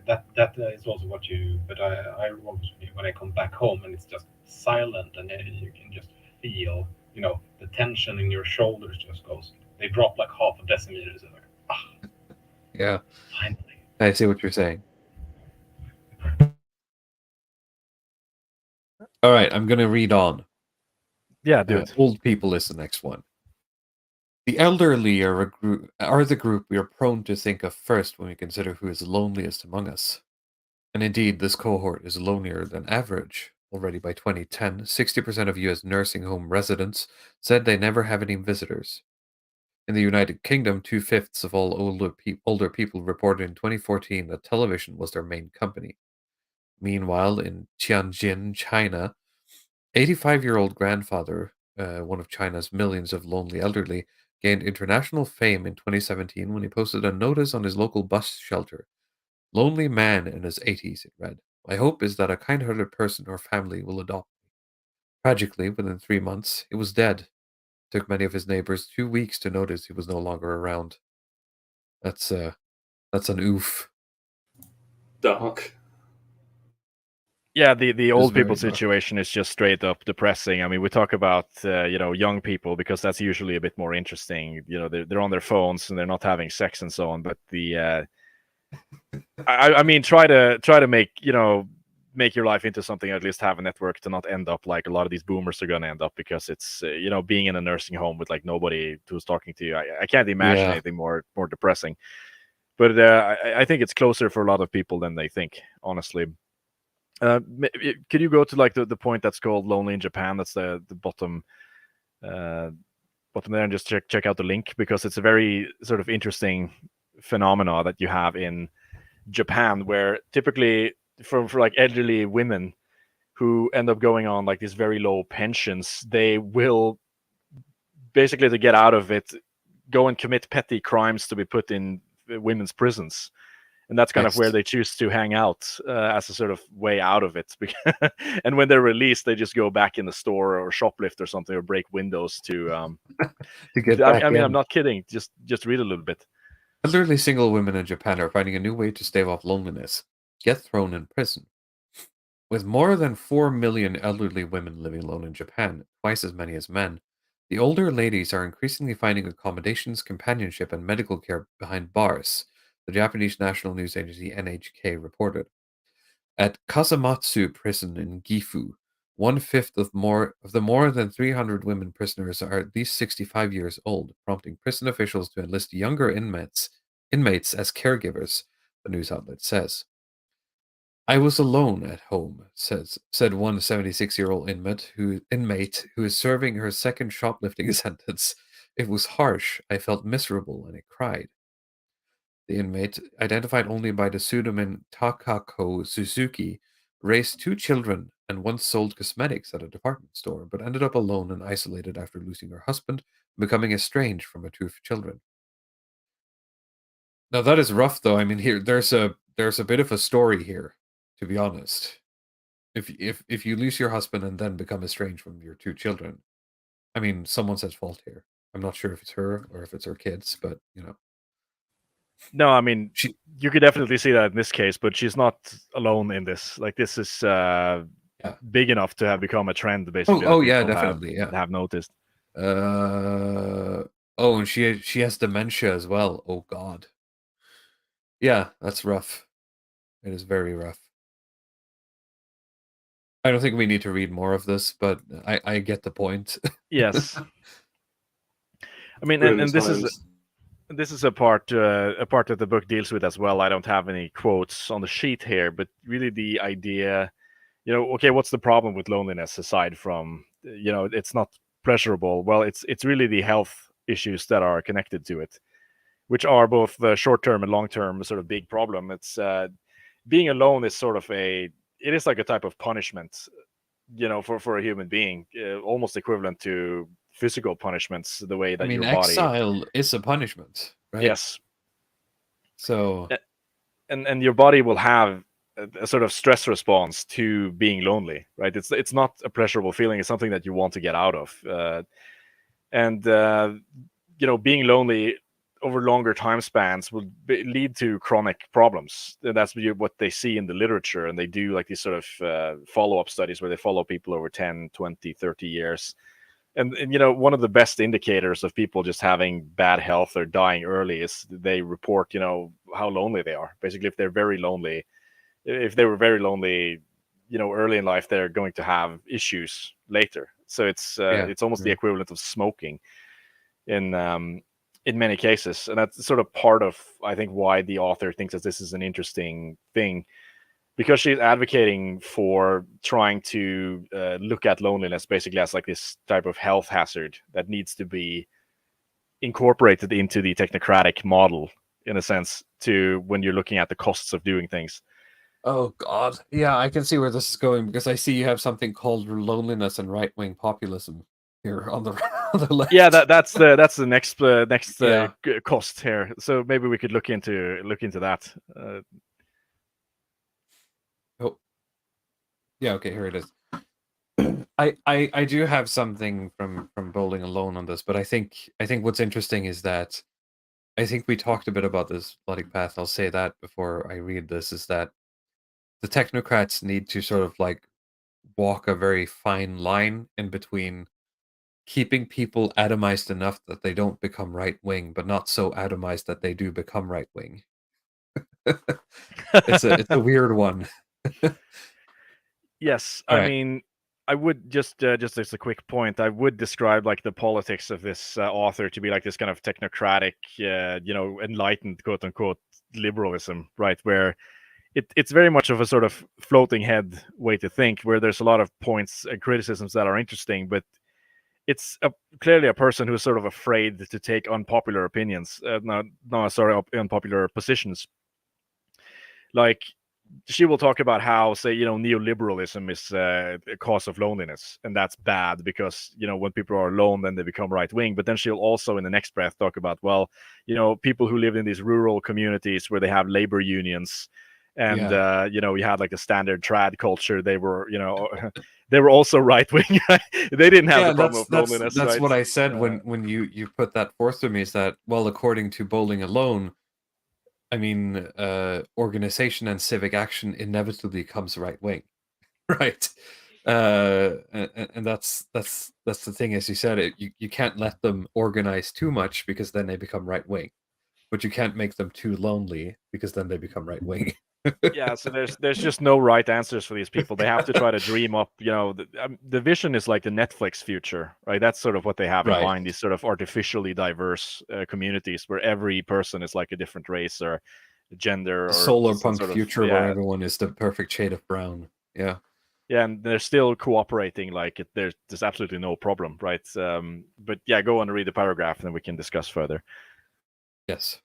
that is also what you. But I always, when I come back home and it's just silent, and then you can just feel, the tension in your shoulders just goes. They drop like half a decimeter. It's like, Yeah, finally. I see what you're saying. All right, I'm gonna read on. Yeah, do it. Old people is the next one. The elderly are the group we are prone to think of first when we consider who is loneliest among us. And indeed, this cohort is lonelier than average. Already by 2010, 60% of US nursing home residents said they never have any visitors. In the United Kingdom, 2/5 of all older people reported in 2014 that television was their main company. Meanwhile, in Tianjin, China, 85-year-old grandfather, one of China's millions of lonely elderly, gained international fame in 2017 when he posted a notice on his local bus shelter. Lonely man in his 80s, it read. My hope is that a kind-hearted person or family will adopt me. Tragically, within 3 months, he was dead. It took many of his neighbors 2 weeks to notice he was no longer around. That's an oof. Dark. Yeah, the old very people rough. situation is just straight up depressing. I mean, we talk about young people because that's usually a bit more interesting. They're on their phones and they're not having sex and so on. But I mean, try to make your life into something, or at least have a network to not end up like a lot of these boomers are going to end up, because it's being in a nursing home with like nobody who's talking to you. I can't imagine Yeah. anything more depressing. But I think it's closer for a lot of people than they think, honestly. Could you go to like the point that's called Lonely in Japan? That's the bottom there, and just check out the link, because it's a very sort of interesting phenomena that you have in Japan, where typically for like elderly women who end up going on like these very low pensions, they will basically, to get out of it, go and commit petty crimes to be put in women's prisons. And that's kind of where they choose to hang out as a sort of way out of it. And when they're released, they just go back in the store or shoplift or something, or break windows to get back I mean, in. I'm not kidding. Just read a little bit. Elderly single women in Japan are finding a new way to stave off loneliness. Get thrown in prison. With more than 4 million elderly women living alone in Japan, twice as many as men, the older ladies are increasingly finding accommodations, companionship, and medical care behind bars, the Japanese national news agency NHK reported. At Kasamatsu prison in Gifu, 1/5 of the more than 300 women prisoners are at least 65 years old, prompting prison officials to enlist younger inmates as caregivers, the news outlet says. I was alone at home, said one 76-year-old inmate who is serving her second shoplifting sentence. It was harsh. I felt miserable and I cried. The inmate, identified only by the pseudonym Takako Suzuki, raised 2 children and once sold cosmetics at a department store, but ended up alone and isolated after losing her husband and becoming estranged from her 2 children. Now that is rough, though. I mean, here there's a bit of a story here, to be honest. If you lose your husband and then become estranged from your 2 children, I mean, someone's at fault here. I'm not sure if it's her or if it's her kids, but No, I mean, you could definitely see that in this case, but she's not alone in this. Like, this is big enough to have become a trend, basically. Oh yeah, definitely. Have noticed. And she has dementia as well. Oh God. Yeah, that's rough. It is very rough. I don't think we need to read more of this, but I get the point. Yes. I mean, and this is a part that the book deals with as well. I don't have any quotes on the sheet here, but really the idea, okay, what's the problem with loneliness aside from, it's not pleasurable? Well, it's really the health issues that are connected to it, which are both the short-term and long-term sort of big problem. It's being alone is sort of it is like a type of punishment, for a human being, almost equivalent to physical punishments, the way that your body... exile is a punishment, right? Yes. So... And your body will have a sort of stress response to being lonely, right? It's not a pleasurable feeling. It's something that you want to get out of. And being lonely over longer time spans will lead to chronic problems. And that's what they see in the literature. And they do like these sort of follow-up studies where they follow people over 10, 20, 30 years. And one of the best indicators of people just having bad health or dying early is they report, how lonely they are. Basically, if they were very lonely, early in life, they're going to have issues later. So it's almost the equivalent of smoking in many cases. And that's sort of part of, I think, why the author thinks that this is an interesting thing, because she's advocating for trying to look at loneliness basically as like this type of health hazard that needs to be incorporated into the technocratic model, in a sense, to when you're looking at the costs of doing things. Oh God, yeah, I can see where this is going, because I see you have something called loneliness and right-wing populism here on the on the left. Yeah, that's the next Yeah. cost here. So maybe we could look into that. Oh, yeah. Okay, here it is. I do have something from Bowling Alone on this, but I think what's interesting is that I think we talked a bit about this bloody path. I'll say that before I read this, is that the technocrats need to sort of like walk a very fine line in between keeping people atomized enough that they don't become right wing, but not so atomized that they do become right wing. It's a weird one. Yes, All I right. mean, I would just as a quick point, I would describe like the politics of this author to be like this kind of technocratic, enlightened quote unquote liberalism, right? Where it's very much of a sort of floating head way to think, where there's a lot of points and criticisms that are interesting, but it's clearly a person who's sort of afraid to take unpopular opinions, unpopular positions. Like, she will talk about how, say, neoliberalism is a cause of loneliness, and that's bad because, when people are alone, then they become right wing. But then she'll also, in the next breath, talk about, well, people who live in these rural communities where they have labor unions, and you had like a standard trad culture. They were, they were also right wing. They didn't have the problem of loneliness. That's right? what I said when you put that forth to me, is that, well, according to Bowling Alone, I mean, organization and civic action inevitably comes right wing, right? And that's the thing, as you said, you can't let them organize too much, because then they become right wing, but you can't make them too lonely, because then they become right wing. Yeah, so there's just no right answers for these people. They have to try to dream up, the vision is like the Netflix future, right? That's sort of what they have in Right. mind, these sort of artificially diverse communities where every person is like a different race or gender, The or solar some punk sort of, future where everyone is the perfect shade of brown. Yeah. yeah, and they're still cooperating like there's absolutely no problem, right? But yeah, go on and read the paragraph, and then we can discuss further. Yes.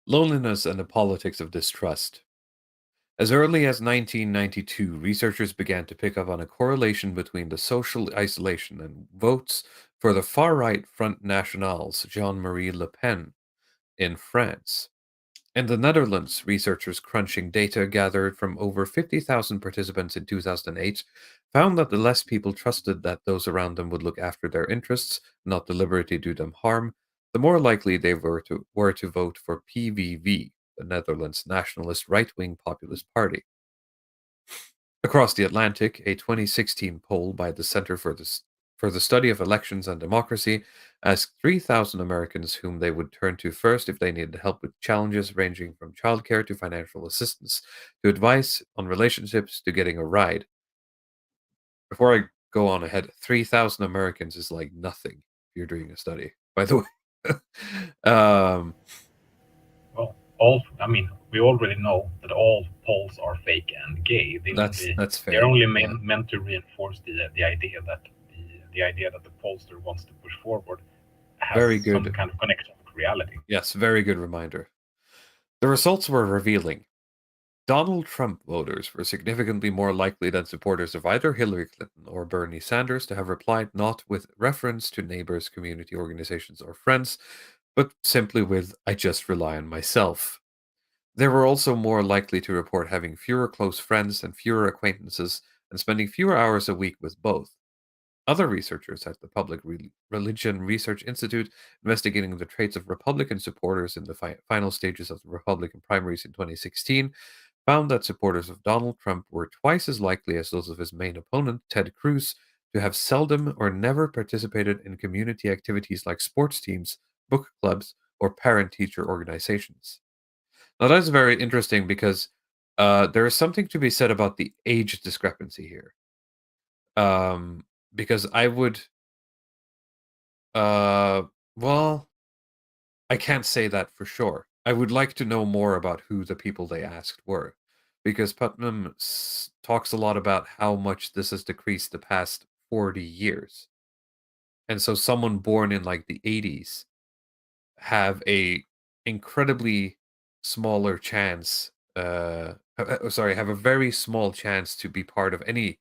Loneliness and the politics of distrust. As early as 1992, researchers began to pick up on a correlation between the social isolation and votes for the far-right Front National's Jean-Marie Le Pen in France. In the Netherlands, researchers crunching data gathered from over 50,000 participants in 2008 found that the less people trusted that those around them would look after their interests, not deliberately do them harm, the more likely they were to vote for PVV, the Netherlands' nationalist right-wing populist party. Across the Atlantic, a 2016 poll by the Center for the Study of Elections and Democracy asked 3,000 Americans whom they would turn to first if they needed help with challenges ranging from childcare to financial assistance, to advice on relationships to getting a ride. Before I go on ahead, 3,000 Americans is like nothing if you're doing a study, by the way. Well, we already know that all polls are fake and gay. That's fair. They're only meant to reinforce the idea that the pollster wants to push forward has Very good. some kind of connection with reality. Yes, very good reminder. The results were revealing. Donald Trump voters were significantly more likely than supporters of either Hillary Clinton or Bernie Sanders to have replied not with reference to neighbors, community organizations, or friends, but simply with, "I just rely on myself." They were also more likely to report having fewer close friends and fewer acquaintances, and spending fewer hours a week with both. Other researchers at the Public Religion Research Institute, investigating the traits of Republican supporters in the final stages of the Republican primaries in 2016, found that supporters of Donald Trump were twice as likely as those of his main opponent, Ted Cruz, to have seldom or never participated in community activities like sports teams, book clubs, or parent-teacher organizations. Now, that's very interesting because there is something to be said about the age discrepancy here. Because I would, well, I can't say that for sure. I would like to know more about who the people they asked were, because Putnam talks a lot about how much this has decreased the past 40 years. And so someone born in like the 80s have a incredibly smaller chance, have a very small chance to be part of any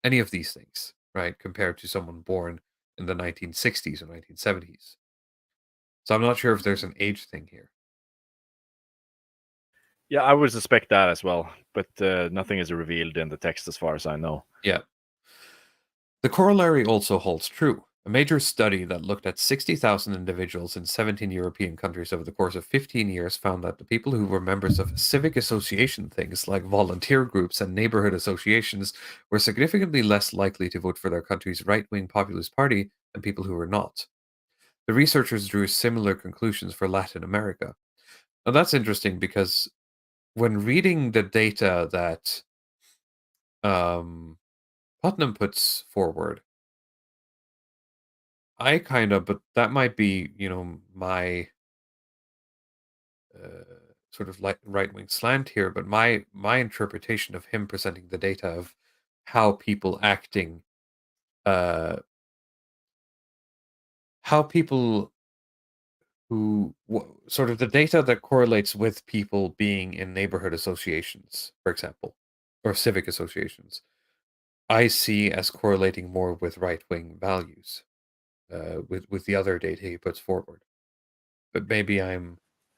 of these things, right? Compared to someone born in the 1960s or 1970s. So I'm not sure if there's an age thing here. Yeah, I would suspect that as well, but nothing is revealed in the text as far as I know. Yeah. The corollary also holds true. A major study that looked at 60,000 individuals in 17 European countries over the course of 15 years found that the people who were members of civic association things like volunteer groups and neighborhood associations were significantly less likely to vote for their country's right-wing populist party than people who were not. The researchers drew similar conclusions for Latin America. Now that's interesting because when reading the data that Putnam puts forward, but that might be, my sort of like right-wing slant here, but my interpretation of him presenting the data of how people acting, how people sort of the data that correlates with people being in neighborhood associations, for example, or civic associations, I see as correlating more with right-wing values, with the other data he puts forward. But maybe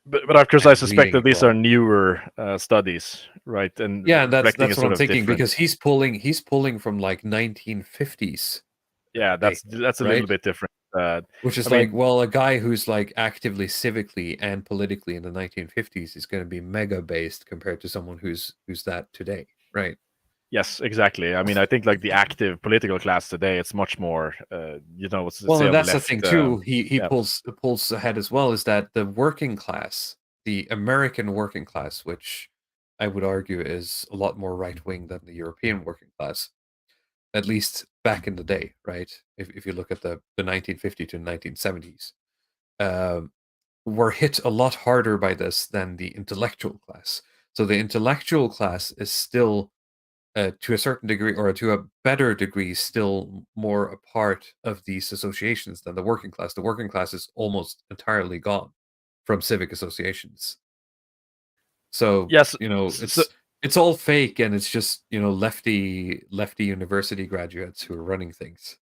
But of course, I suspect reading that it these wrong. are newer studies, right? And Yeah, and reflecting that's a what sort I'm of thinking different. because he's pulling from like 1950s Yeah, data, that's a little right? bit different. Which is I like, mean, well, a guy who's like actively civically and politically in the 1950s is going to be mega based compared to someone who's that today, right? yes, exactly. I mean, I think like the active political class today, it's much more, Well, say and on the that's the left. thing too. He Yeah. pulls ahead as well. Is that the working class, the American working class, which I would argue is a lot more right wing than the European working class, at least back in the day, right? If you look at the 1950 to 1970s, were hit a lot harder by this than the intellectual class. So the intellectual class is still, to a certain degree, or to a better degree, still more a part of these associations than the working class. The working class is almost entirely gone from civic associations. So, Yes. So, it's all fake, and it's just, lefty university graduates who are running things.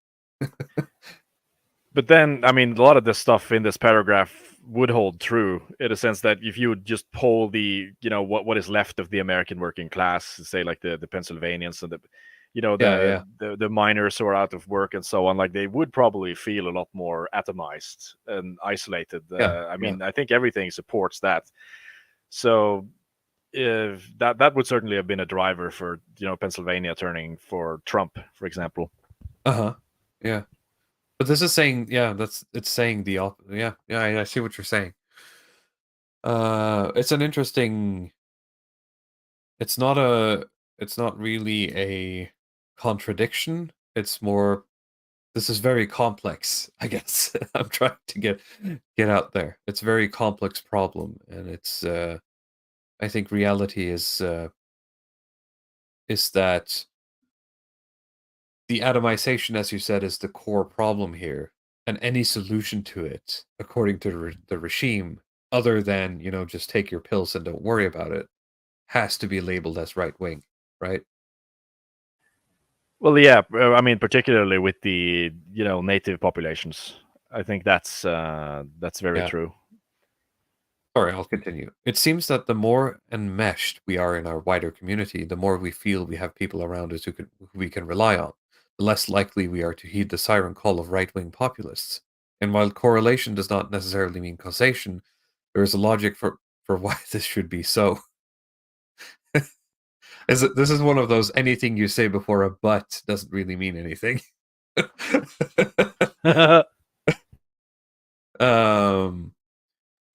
but then, I mean, a lot of the stuff in this paragraph would hold true in a sense that if you would just poll the, what is left of the American working class, say like the Pennsylvanians and the, Yeah. the miners who are out of work and so on, like they would probably feel a lot more atomized and isolated. Yeah, I yeah. mean, I think everything supports that. So if that would certainly have been a driver for Pennsylvania turning for Trump, for example. Uh-huh. Yeah. But this is saying, yeah, it's saying the opposite. Yeah, I see what you're saying. It's an interesting. It's not really a contradiction. It's more. This is very complex, I guess. I'm trying to get out there. It's a very complex problem, and it's. I think reality is that the atomization, as you said, is the core problem here, and any solution to it, according to the regime, other than just take your pills and don't worry about it, has to be labeled as right wing, right? Well, yeah, I mean, particularly with the native populations, I think that's very Yeah. true. Sorry, I'll continue. It seems that the more enmeshed we are in our wider community, the more we feel we have people around us who we can rely on. the less likely we are to heed the siren call of right-wing populists. And while correlation does not necessarily mean causation, there is a logic for why this should be so. This is one of those anything you say before a but doesn't really mean anything.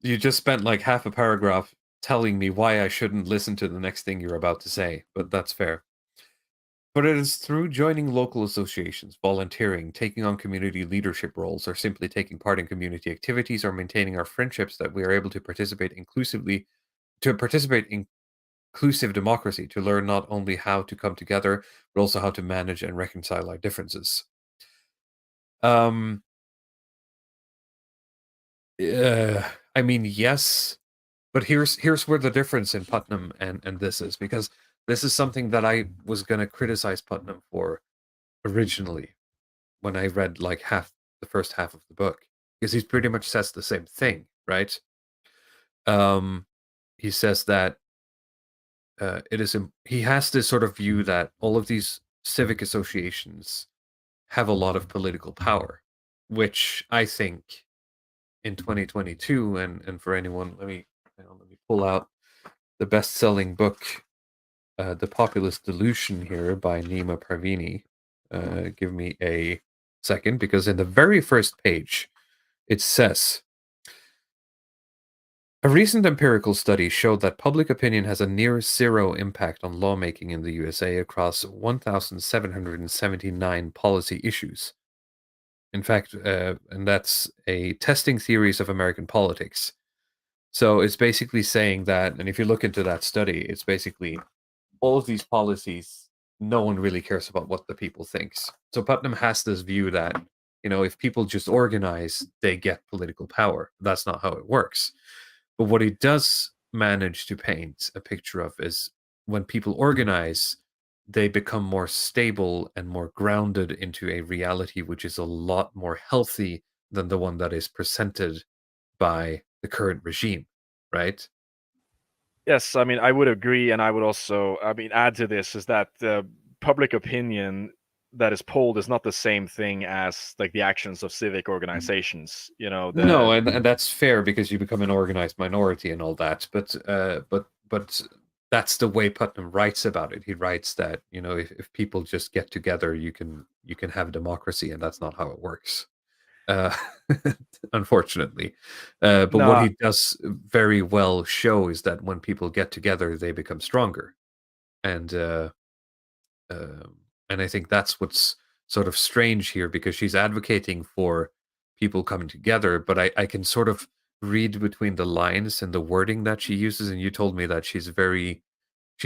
You just spent like half a paragraph telling me why I shouldn't listen to the next thing you're about to say, but that's fair. But it is through joining local associations, volunteering, taking on community leadership roles, or simply taking part in community activities or maintaining our friendships that we are able to participate in inclusive democracy, to learn not only how to come together, but also how to manage and reconcile our differences. I mean, yes, but here's where the difference in Putnam and this is, because this is something that I was going to criticize Putnam for originally when I read like the first half of the book, because he pretty much says the same thing, right? He says that he has this sort of view that all of these civic associations have a lot of political power, which I think in 2022, and for anyone, let me pull out the best-selling book, The Populist Delusion here by Nima Parvini. Give me a second, because in the very first page, it says, a recent empirical study showed that public opinion has a near zero impact on lawmaking in the USA across 1,779 policy issues. In fact, and that's a testing theories of American politics. So it's basically saying that, and if you look into that study, it's basically all of these policies, no one really cares about what the people thinks. So Putnam has this view that, if people just organize, they get political power. That's not how it works. But what he does manage to paint a picture of is when people organize, they become more stable and more grounded into a reality which is a lot more healthy than the one that is presented by the current regime, right? Yes, I mean, I would agree, and I would also, add to this is that public opinion that is polled is not the same thing as like the actions of civic organizations. No, and that's fair, because you become an organized minority and all that. But that's the way Putnam writes about it. He writes that if people just get together, you can have democracy, and that's not how it works. Unfortunately. But what he does very well show is that when people get together, they become stronger. And I think that's what's sort of strange here, because she's advocating for people coming together, but I can sort of read between the lines and the wording that she uses. And you told me that she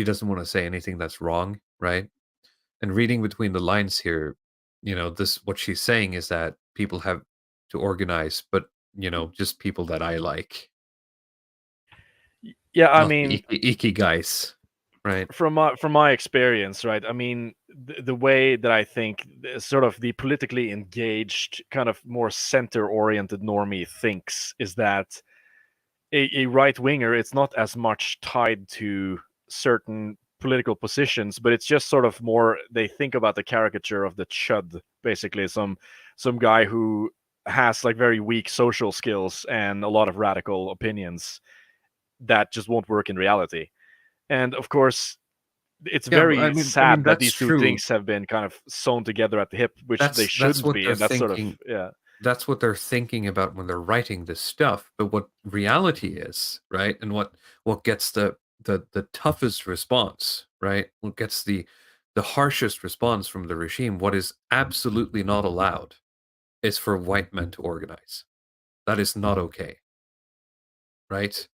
doesn't want to say anything that's wrong, right? And reading between the lines here, what she's saying is that people have to organize, but just people that I like. Yeah, I Not mean, icky guys, right? from my experience, right? I mean, the way that I think sort of the politically engaged, kind of more center-oriented normie thinks is that a right winger, it's not as much tied to certain political positions, but it's just sort of more they think about the caricature of the chud, basically some guy who has like very weak social skills and a lot of radical opinions that just won't work in reality. And of course, it's very sad that these two things have been kind of sewn together at the hip, which they shouldn't be. And that's sort of, yeah. That's what they're thinking about when they're writing this stuff. But what reality is, right? And what gets the toughest response, right? What gets the harshest response from the regime, what is absolutely not allowed is for white men to organize. That is not okay. Right?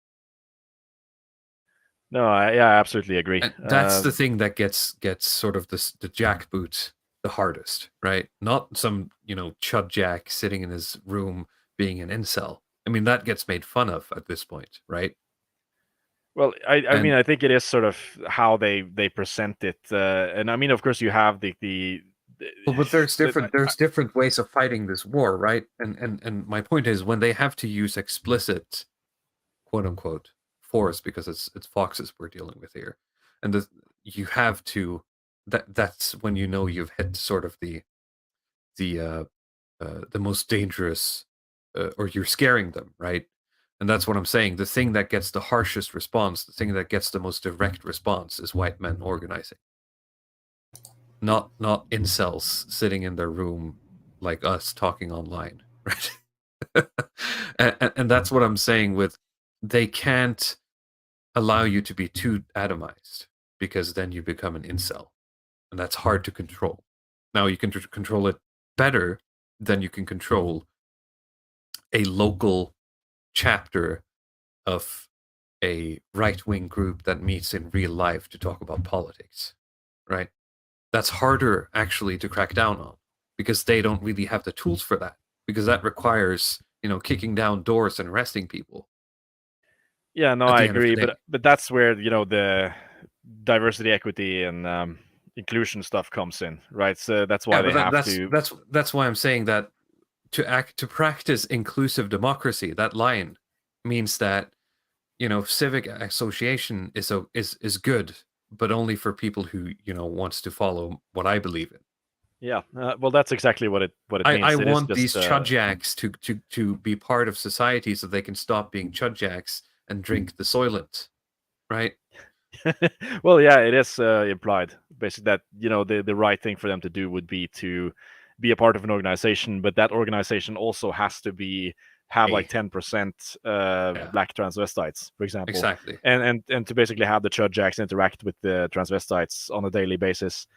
No, I absolutely agree. And that's the thing that gets sort of the jackboot the hardest, right? Not some, chud jack sitting in his room being an incel. I mean, that gets made fun of at this point, right? Well, I mean, I think it is sort of how they present it, and I mean, of course, you have the well, but there's different ways of fighting this war, right? And my point is, when they have to use explicit, quote unquote, force, because it's foxes we're dealing with here, and you have to, that's when you've hit sort of the the most dangerous, or you're scaring them, right? And that's what I'm saying. The thing that gets the harshest response, the thing that gets the most direct response, is white men organizing. Not incels sitting in their room like us talking online, right? and that's what I'm saying with, they can't allow you to be too atomized, because then you become an incel, and that's hard to control. Now you can control it better than you can control a local chapter of a right-wing group that meets in real life to talk about politics, right? That's harder actually to crack down on, because they don't really have the tools for that, because that requires, kicking down doors and arresting people. Yeah, no, At I the end of the agree, day. but that's where the diversity, equity, and inclusion stuff comes in, right? So that's why Yeah, they but have to. that's why I'm saying that to practice inclusive democracy, that line means that, civic association is good, but only for people who wants to follow what I believe in. Yeah, well, that's exactly what it means. I It is want just these chudjacks to be part of society, so they can stop being chudjacks and drink the Soylent, right? well, yeah, it is implied basically that the right thing for them to do would be to be a part of an organization, but that organization also has to have like 10% black transvestites, for example. Exactly. And to basically have the chudjacks interact with the transvestites on a daily basis.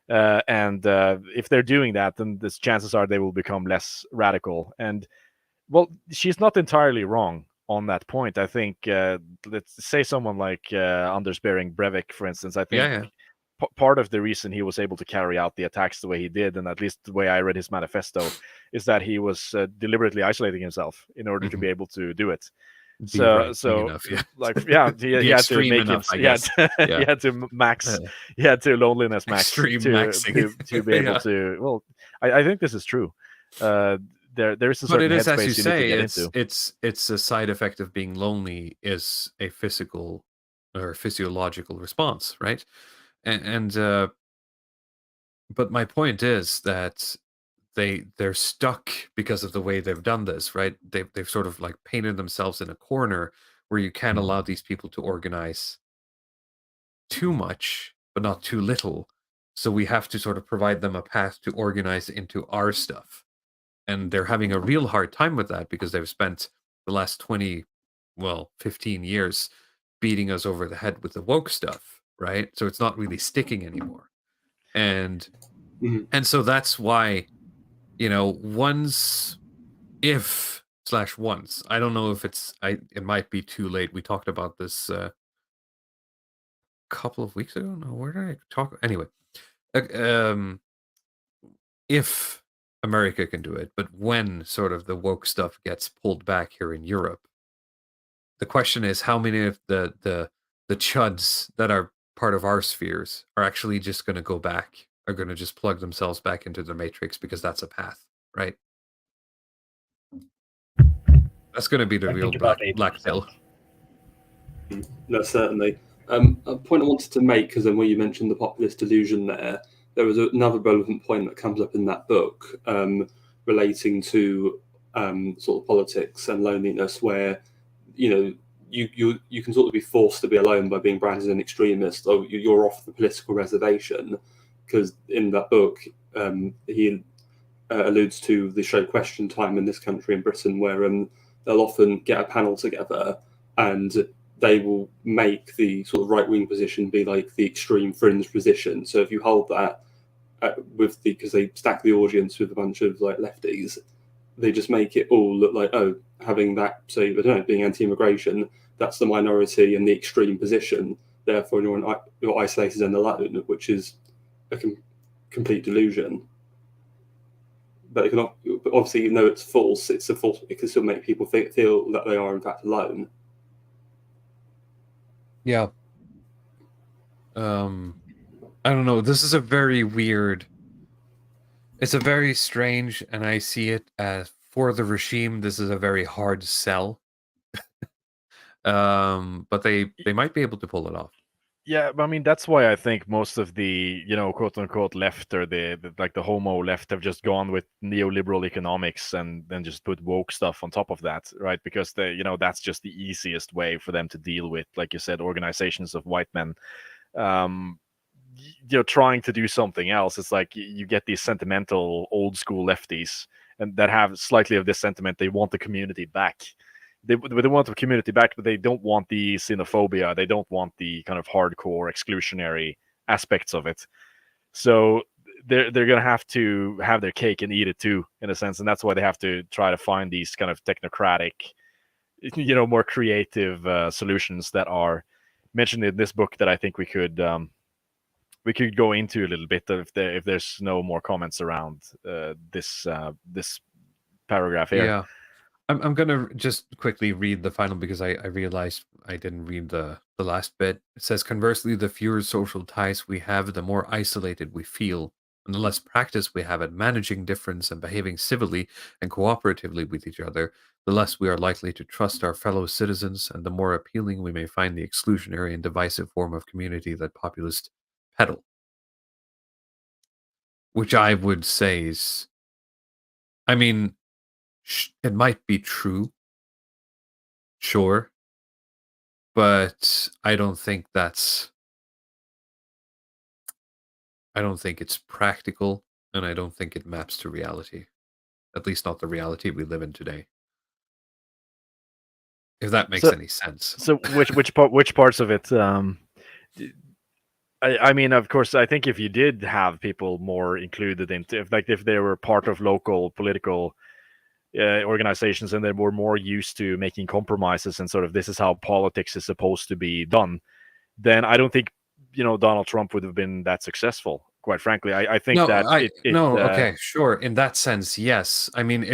And if they're doing that, then the chances are they will become less radical. And well, she's not entirely wrong on that point. I think let's say someone like Anders Behring Breivik, for instance. I think part of the reason he was able to carry out the attacks the way he did, and at least the way I read his manifesto, is that he was deliberately isolating himself in order to be able to do it. Be right-wing enough, yeah. Like, yeah, he had to make enough, he had to max, he had to loneliness max extreme to maxing. to be able to. Well, I think this is true. There is a certain but it is, as headspace you need say, to get into. it's a side effect of being lonely, is a physical or physiological response, right? And but my point is that they're stuck because of the way they've done this, right? They've sort of like painted themselves in a corner where you can't allow these people to organize too much, but not too little. So we have to sort of provide them a path to organize into our stuff. And they're having a real hard time with that, because they've spent the last 15 years beating us over the head with the woke stuff, right? So it's not really sticking anymore. And so that's why, once, I don't know if it might be too late. We talked about this a couple of weeks ago. No, where did I talk? Anyway, if America can do it, but when sort of the woke stuff gets pulled back here in Europe, the question is how many of the chuds that are part of our spheres are actually just going to go back, are going to just plug themselves back into the matrix, because that's a path, right? That's going to be the real black pill. No, certainly. A point I wanted to make, because then when you mentioned the populist delusion there was another relevant point that comes up in that book relating to sort of politics and loneliness, where you can sort of be forced to be alone by being branded as an extremist, or you're off the political reservation. Because in that book, he alludes to the show Question Time in this country in Britain, where they'll often get a panel together and they will make the sort of right-wing position be like the extreme fringe position. So if you hold that because they stack the audience with a bunch of like lefties, they just make it all look like, oh, having that, say, I don't know, being anti-immigration, that's the minority and the extreme position. Therefore, you're isolated and alone, which is a complete delusion. But obviously, even though it's false, it can still make people feel that they are in fact alone. Yeah. I don't know. This is a very weird. It's a very strange, and I see it as, for the regime, this is a very hard sell. But they might be able to pull it off. Yeah, but I mean that's why I think most of the quote unquote left or the like the homo left have just gone with neoliberal economics and then just put woke stuff on top of that, right? Because that's just the easiest way for them to deal with, like you said, organizations of white men. Um, trying to do something else. It's like you get these sentimental old school lefties and that have slightly of this sentiment. They want the community back. They want the community back, but they don't want the xenophobia. They don't want the kind of hardcore exclusionary aspects of it. So they're gonna have to have their cake and eat it too, in a sense, and that's why they have to try to find these kind of technocratic, more creative solutions that are mentioned in this book that I think we could go into a little bit if there's no more comments around this paragraph here. Yeah. I'm gonna just quickly read the final because I realized I didn't read the last bit. It says, conversely, the fewer social ties we have, the more isolated we feel, and the less practice we have at managing difference and behaving civilly and cooperatively with each other, the less we are likely to trust our fellow citizens, and the more appealing we may find the exclusionary and divisive form of community that populists peddle. Which I would say is, I mean, it might be true, sure, but I don't think it's practical, and I don't think it maps to reality. At least not the reality we live in today. If that makes any sense. So which parts of it? I mean, of course, I think if you did have people more included into, if they were part of local political organizations and they were more used to making compromises and sort of this is how politics is supposed to be done, then I don't think Donald Trump would have been that successful. Quite frankly, I think okay, sure. In that sense, yes. I mean,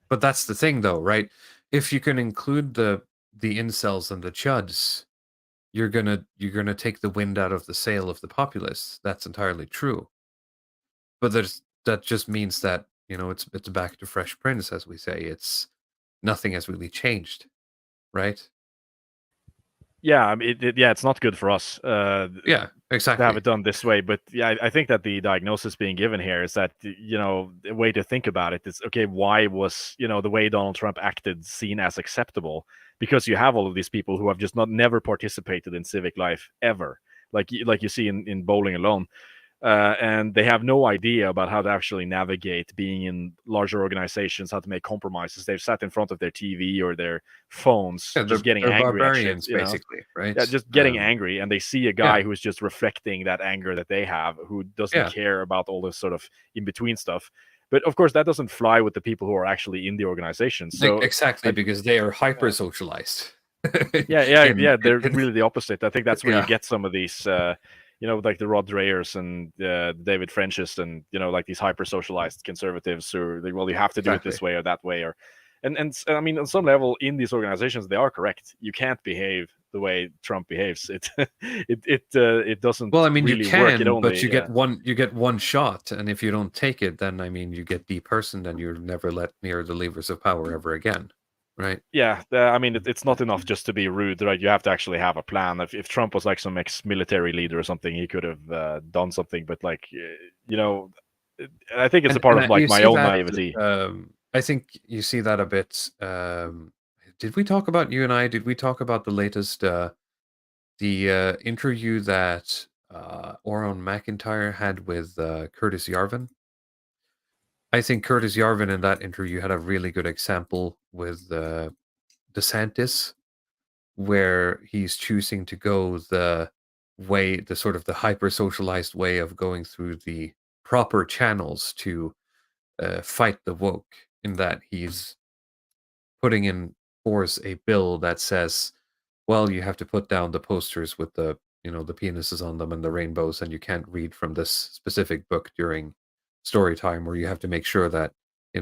but that's the thing, though, right? If you can include the incels and the chuds, you're gonna take the wind out of the sail of the populists. That's entirely true. But that just means that it's back to Fresh Prince, as we say. It's nothing has really changed, right? Yeah, I mean, it's not good for us. Yeah, exactly. To have it done this way, but yeah, I think that the diagnosis being given here is that the way to think about it is, okay, why was the way Donald Trump acted seen as acceptable? Because you have all of these people who have just never participated in civic life ever, like you see in Bowling Alone. And they have no idea about how to actually navigate being in larger organizations, how to make compromises. They've sat in front of their TV or their phones, just getting they're angry barbarians, at shit, basically, right? Yeah, just getting angry, and they see a guy who's just reflecting that anger that they have, who doesn't care about all this sort of in between stuff. But of course, that doesn't fly with the people who are actually in the organization. So exactly, because they are hyper socialized. yeah, they're really the opposite. I think that's where you get some of these. Like the Rod Dreyers and David Frenches and, like these hyper socialized conservatives who are like, well, you have to do it this way or that way. And I mean, on some level in these organizations, they are correct. You can't behave the way Trump behaves. It doesn't. Well, I mean, really you can, work. but you get one shot. And if you don't take it, then, I mean, you get depersoned and you're never let near the levers of power ever again. Right. Yeah, I mean, it's not enough just to be rude, right? You have to actually have a plan. If Trump was like some ex-military leader or something, he could have done something. But I think it's a part of like my own naivety. I think you see that a bit. Did we talk about you and I? Did we talk about the latest the interview that Oron McIntyre had with Curtis Yarvin? I think Curtis Yarvin in that interview had a really good example with DeSantis, where he's choosing to go the sort of the hyper socialized way of going through the proper channels to fight the woke, in that he's putting in force a bill that says, well, you have to put down the posters with the the penises on them and the rainbows, and you can't read from this specific book during story time, or you have to make sure that you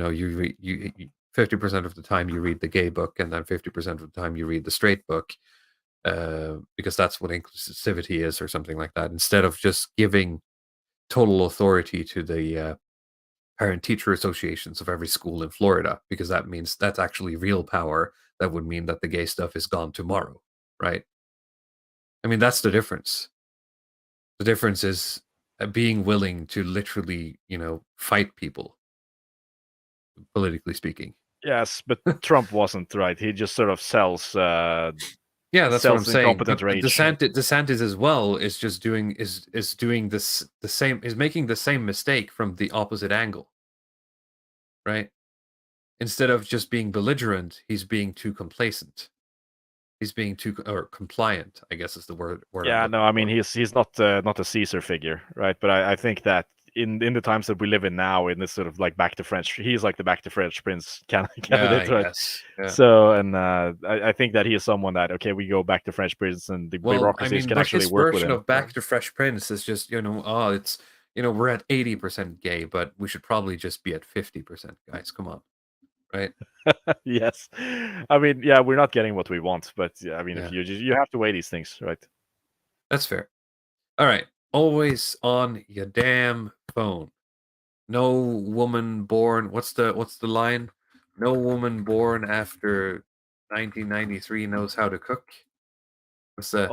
50% of the time you read the gay book, and then 50% of the time you read the straight book, because that's what inclusivity is, or something like that, instead of just giving total authority to the parent-teacher associations of every school in Florida, because that means that's actually real power. That would mean that the gay stuff is gone tomorrow, right? I mean, that's the difference. The difference is being willing to literally, fight people, politically speaking. Yes, but Trump wasn't, right. He just sort of sells Yeah, that's what I'm saying. incompetent rage. DeSantis as well is just doing this the same, is making the same mistake from the opposite angle, right? Instead of just being belligerent, he's being too complacent. He's being too compliant, I guess is the word. Yeah, no, I mean he's not a Caesar figure, right? But I think that in the times that we live in now, in this sort of like back to French, he's like the back to French Prince candidate, right? Yes. Yeah. So, and I think that he is someone that we go back to French Prince, and the bureaucracies can actually work with him. His version of back to Fresh Prince is just it's we're at 80% gay, but we should probably just be at 50%, guys. Come on, right? Yes, I mean, yeah, we're not getting what we want, but I mean, if you have to weigh these things, right? That's fair. All right, always on your damn phone. No woman born. What's the line? No woman born after 1993 knows how to cook. What's that?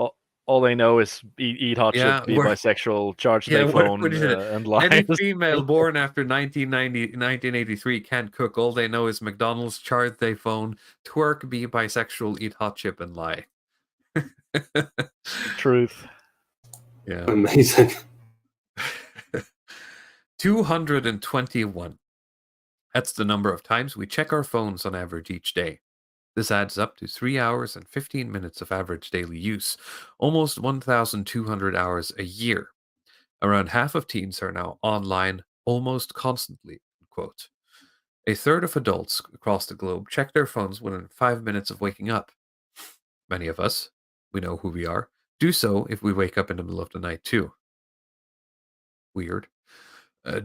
All they know is eat hot shit, be bisexual, charge their phone, and lie. Any female born after 1983 can't cook. All they know is McDonald's, charge their phone, twerk, be bisexual, eat hot chip, and lie. Truth. Yeah. Amazing. 221. That's the number of times we check our phones on average each day. This adds up to 3 hours and 15 minutes of average daily use, almost 1,200 hours a year. Around half of teens are now online almost constantly, quote. A third of adults across the globe check their phones within 5 minutes of waking up. Many of us, we know who we are, do so if we wake up in the middle of the night too. Weird.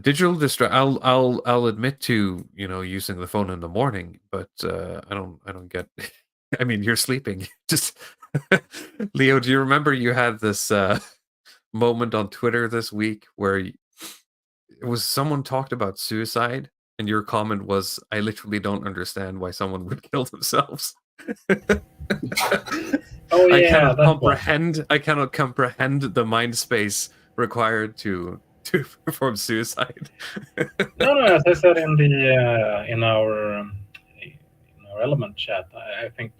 Digital I'll admit to using the phone in the morning, but I don't get. I mean, you're sleeping. Just Leo, do you remember you had this moment on Twitter this week where it was someone talked about suicide, and your comment was, "I literally don't understand why someone would kill themselves." Oh yeah, I cannot comprehend the mind space required to perform suicide. No, as I said in our element chat, I think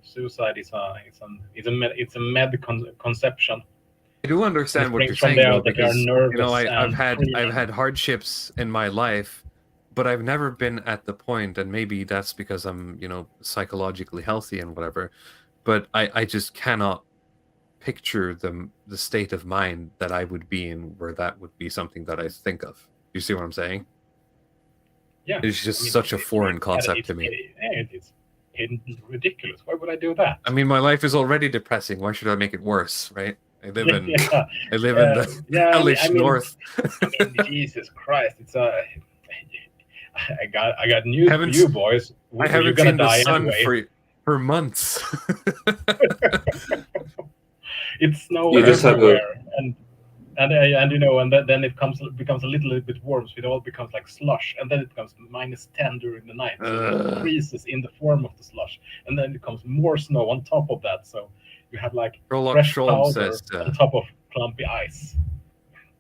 suicide is a med conception. I do understand what you're saying, though, because I've had hardships in my life, but I've never been at the point, and maybe that's because I'm psychologically healthy and whatever, but I just cannot picture the state of mind that I would be in where that would be something that I think of. You see what I'm saying? Yeah. It's just such a foreign concept to me. It's ridiculous. Why would I do that? I mean, my life is already depressing. Why should I make it worse, right? I live in the hellish north. I mean, Jesus Christ! I got news for you, boys. I haven't seen the sun for months. It's snowing everywhere, and then it becomes a little bit warm, so it all becomes like slush, and then it becomes -10 during the night, so it freezes in the form of the slush, and then it becomes more snow on top of that, so you have like fresh powder on top of clumpy ice.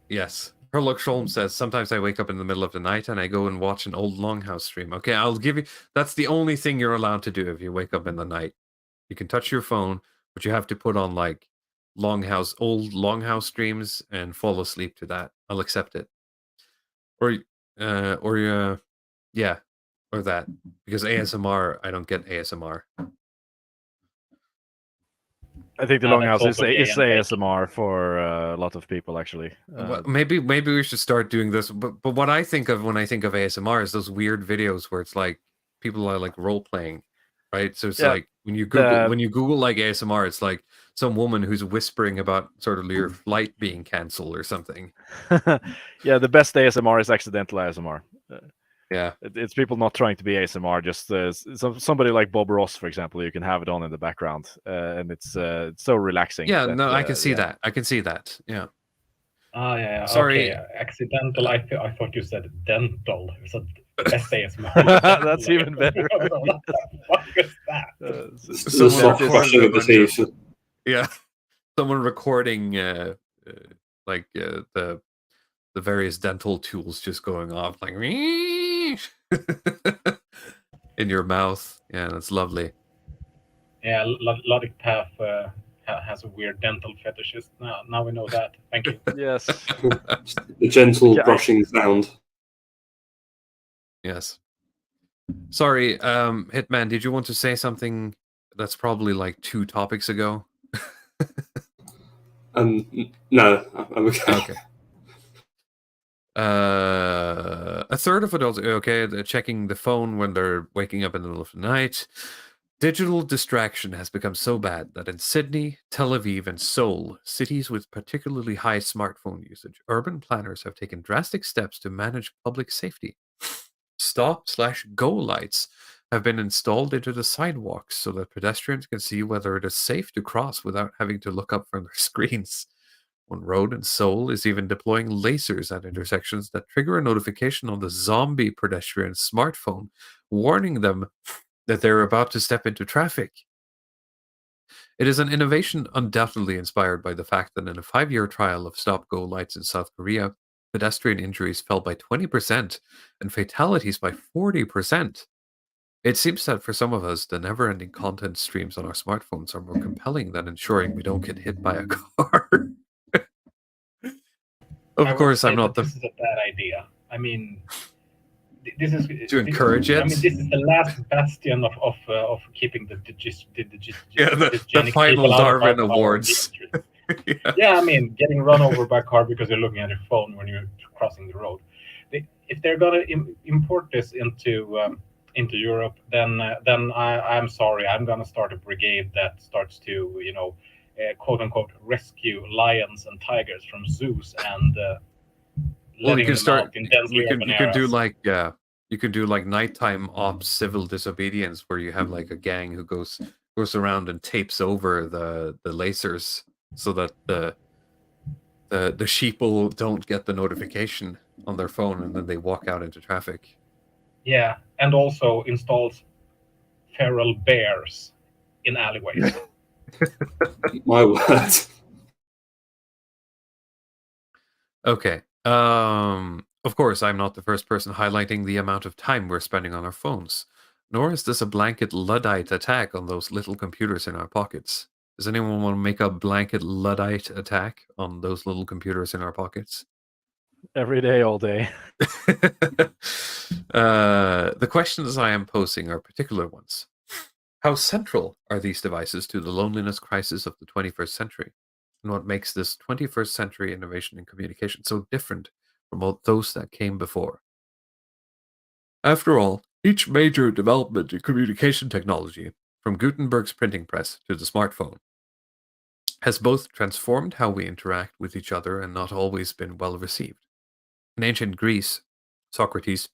Yes. Herlock Sholm says, sometimes I wake up in the middle of the night and I go and watch an old Longhouse stream. Okay, I'll give you... That's the only thing you're allowed to do if you wake up in the night. You can touch your phone, but you have to put on, like, old Longhouse streams and fall asleep to that. I'll accept it. Or that. Because ASMR, I don't get ASMR. I think the Longhouse is ASMR for a lot of people, actually. Maybe we should start doing this. But what I think of when I think of ASMR is those weird videos where it's like people are like role playing, right? So it's like when you Google like ASMR, it's like some woman who's whispering about sort of your flight being canceled or something. Yeah, the best ASMR is accidental ASMR. Yeah, it's people not trying to be ASMR. Just somebody like Bob Ross, for example, you can have it on in the background, and it's so relaxing. Yeah, I can see that. I can see that. Yeah. Yeah. Sorry, okay. Accidental. I thought you said dental. You said best ASMR. That's even better. What the fuck is that? Soft crushing of the season. Yeah, someone recording like the various dental tools just going off like in your mouth. Yeah, that's lovely. Yeah, Logic Path has a weird dental fetishist. Now we know that. Thank you. Yes. The gentle Yeah, brushing sound. Yes. Sorry, Hitman, did you want to say something that's probably like 2 topics ago? No, I'm okay. Okay. A third of adults, okay, they're checking the phone when they're waking up in the middle of the night. Digital distraction has become so bad that in Sydney, Tel Aviv, and Seoul, cities with particularly high smartphone usage, urban planners have taken drastic steps to manage public safety. Stop/go lights have been installed into the sidewalks so that pedestrians can see whether it is safe to cross without having to look up from their screens. One road in Seoul is even deploying lasers at intersections that trigger a notification on the zombie pedestrian's smartphone, warning them that they're about to step into traffic. It is an innovation undoubtedly inspired by the fact that in a 5-year trial of stop-go lights in South Korea, pedestrian injuries fell by 20% and fatalities by 40%. It seems that for some of us, the never-ending content streams on our smartphones are more compelling than ensuring we don't get hit by a car. Of course, I'm not This is a bad idea. I mean, this is to encourage it. I mean, this is the last bastion of keeping the the final Darwin Awards. Yeah, I mean, getting run over by a car because you're looking at your phone when you're crossing the road. If they're gonna import this into Europe, then I'm sorry, I'm gonna start a brigade that starts to quote unquote rescue lions and tigers from zoos and well, you can start. in densely You urban can areas. do like you can do like nighttime ops civil disobedience where you have like a gang who goes around and tapes over the lasers so that the sheeple don't get the notification on their phone and then they walk out into traffic. Yeah, and also installs feral bears in alleyways. My word. Okay. Of course, I'm not the first person highlighting the amount of time we're spending on our phones. Nor is this a blanket Luddite attack on those little computers in our pockets. Does anyone want to make a blanket Luddite attack on those little computers in our pockets? Every day, all day. The questions I am posing are particular ones. How central are these devices to the loneliness crisis of the 21st century? And what makes this 21st century innovation in communication so different from all those that came before? After all, each major development in communication technology, from Gutenberg's printing press to the smartphone, has both transformed how we interact with each other and not always been well received. In ancient Greece, Socrates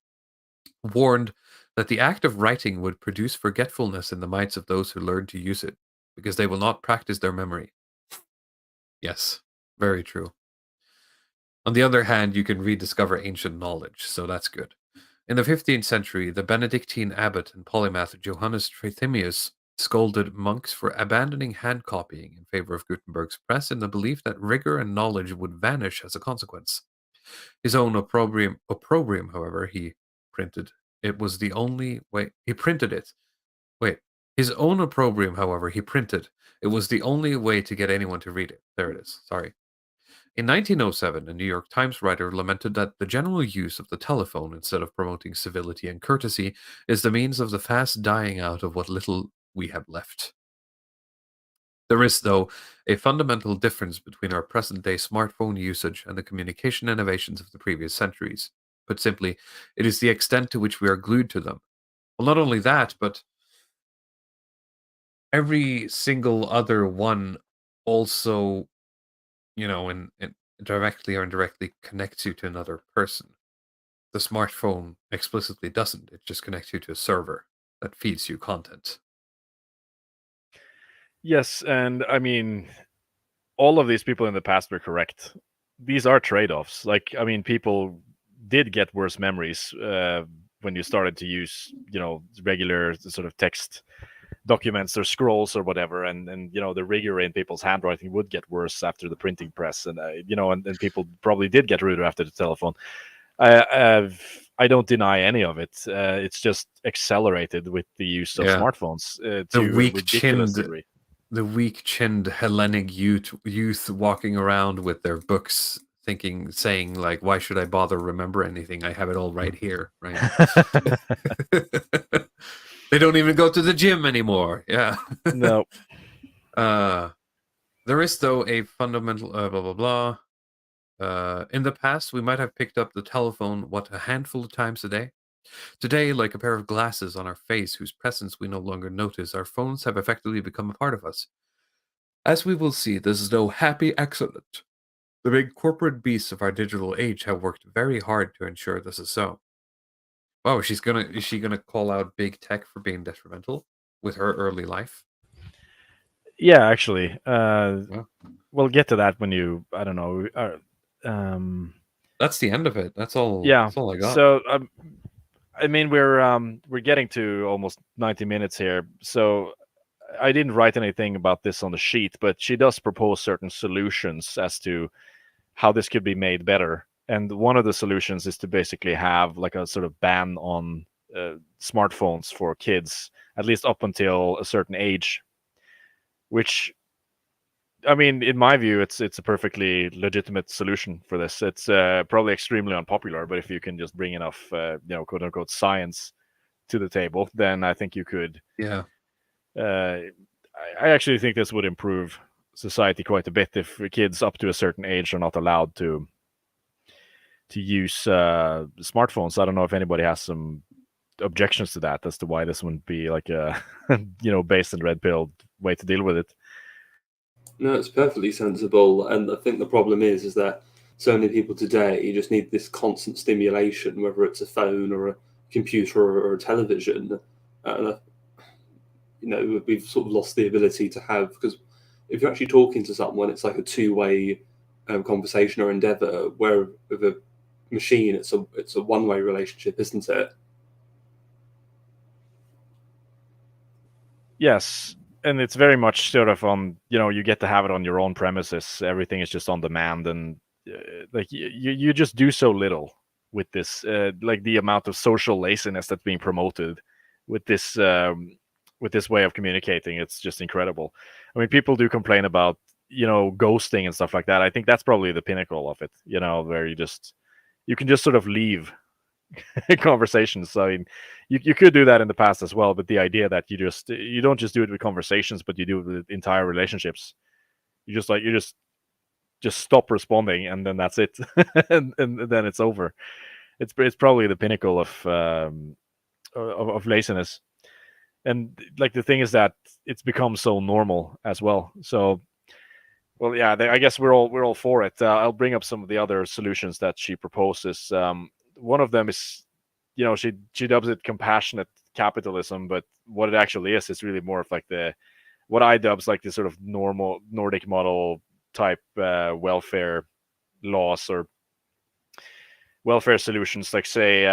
warned that the act of writing would produce forgetfulness in the minds of those who learn to use it, because they will not practice their memory. Yes, very true. On the other hand, you can rediscover ancient knowledge, so that's good. In the 15th century, the Benedictine abbot and polymath Johannes Trithemius scolded monks for abandoning hand copying in favor of Gutenberg's press in the belief that rigor and knowledge would vanish as a consequence. His own opprobrium, however, he printed. It was the only way he printed it. Wait, his own opprobrium, however, he printed. It was the only way to get anyone to read it. There it is. Sorry. In 1907, a New York Times writer lamented that the general use of the telephone instead of promoting civility and courtesy is the means of the fast dying out of what little we have left. There is, though, a fundamental difference between our present-day smartphone usage and the communication innovations of the previous centuries. Put simply, it is the extent to which we are glued to them. Well, not only that, but every single other one also, and directly or indirectly connects you to another person. The smartphone explicitly doesn't. It just connects you to a server that feeds you content. Yes, and I mean, all of these people in the past were correct. These are trade-offs. Like, I mean, people did get worse memories when you started to use, regular sort of text documents or scrolls or whatever, and the rigor in people's handwriting would get worse after the printing press, and and people probably did get ruder after the telephone. I don't deny any of it. It's just accelerated with the use of smartphones to a ridiculous degree. The weak-chinned Hellenic youth walking around with their books, saying like, "Why should I bother remember anything? I have it all right here." Right? They don't even go to the gym anymore. Yeah. No. There is though a fundamental blah blah blah. In the past, we might have picked up the telephone a handful of times a day. Today, like a pair of glasses on our face whose presence we no longer notice, our phones have effectively become a part of us. As we will see, this is no happy accident. The big corporate beasts of our digital age have worked very hard to ensure this is so. Oh, is she gonna call out big tech for being detrimental with her early life? Yeah, actually, we'll get to that when I don't know. That's the end of it. That's all. Yeah, that's all I got. So I mean, we're getting to almost 90 minutes here, so I didn't write anything about this on the sheet, but she does propose certain solutions as to how this could be made better. And one of the solutions is to basically have like a sort of ban on smartphones for kids, at least up until a certain age. Which, I mean, in my view, it's a perfectly legitimate solution for this. It's probably extremely unpopular, but if you can just bring enough, quote unquote, science to the table, then I think you could. Yeah. I actually think this would improve society quite a bit if kids up to a certain age are not allowed to use smartphones. I don't know if anybody has some objections to that as to why this wouldn't be like a based in red pill way to deal with it. No, it's perfectly sensible, and I think the problem is that so many people today just need this constant stimulation, whether it's a phone or a computer or a television. We've sort of lost the ability to have, because if you're actually talking to someone, it's like a two-way conversation or endeavor, where with a machine, it's a one-way relationship, isn't it? Yes, and it's very much sort of on, you get to have it on your own premises. Everything is just on demand, and like you just do so little with this, like the amount of social laziness that's being promoted with this way of communicating. It's just incredible. I mean, people do complain about, ghosting and stuff like that. I think that's probably the pinnacle of it, where you can just sort of leave conversations. I mean, you could do that in the past as well, but the idea that you don't just do it with conversations, but you do it with entire relationships. You just stop responding, and then that's it. and then it's over. It's probably the pinnacle of laziness. And like the thing is that it's become so normal as well. So, well, yeah, I guess we're all for it. I'll bring up some of the other solutions that she proposes. One of them is, she dubs it compassionate capitalism, but what it actually is really more of like what I dubs like the sort of normal Nordic model type welfare laws or welfare solutions, like say,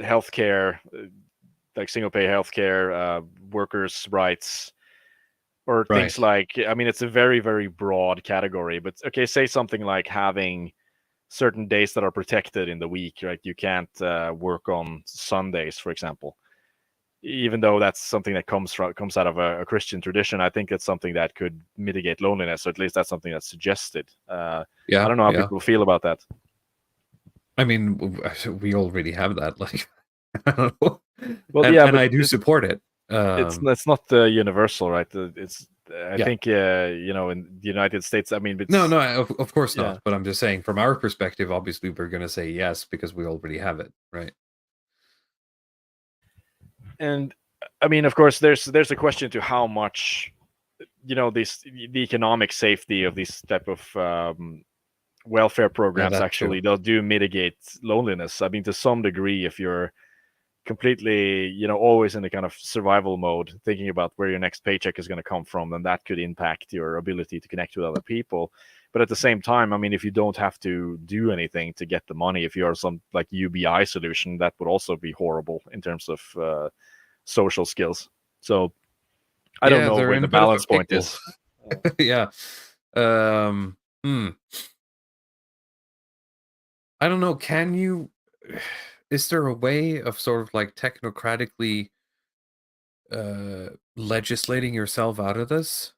healthcare, like single pay healthcare, workers' rights, or things like, I mean, it's a very, very broad category, but okay, say something like having certain days that are protected in the week, right? You can't work on Sundays, for example. Even though that's something that comes out of a Christian tradition, I think it's something that could mitigate loneliness, or at least that's something that's suggested. I don't know how people feel about that. I mean, we already have that. Like, I don't know. Well, and I do support it. It's not universal, right? I think in the United States, I mean, no, of course not. But I'm just saying, from our perspective, obviously, we're going to say yes because we already have it, right? And I mean, of course, there's a question to how much, the economic safety of these type of welfare programs actually do mitigate loneliness. I mean, to some degree, if you're completely, always in a kind of survival mode, thinking about where your next paycheck is going to come from, then that could impact your ability to connect with other people. But at the same time, I mean, if you don't have to do anything to get the money, if you're some like UBI solution, that would also be horrible in terms of social skills. So I don't know they're where in the a bit of a balance point pickle. is. Yeah. I don't know. Can you? Is there a way of sort of like technocratically legislating yourself out of this?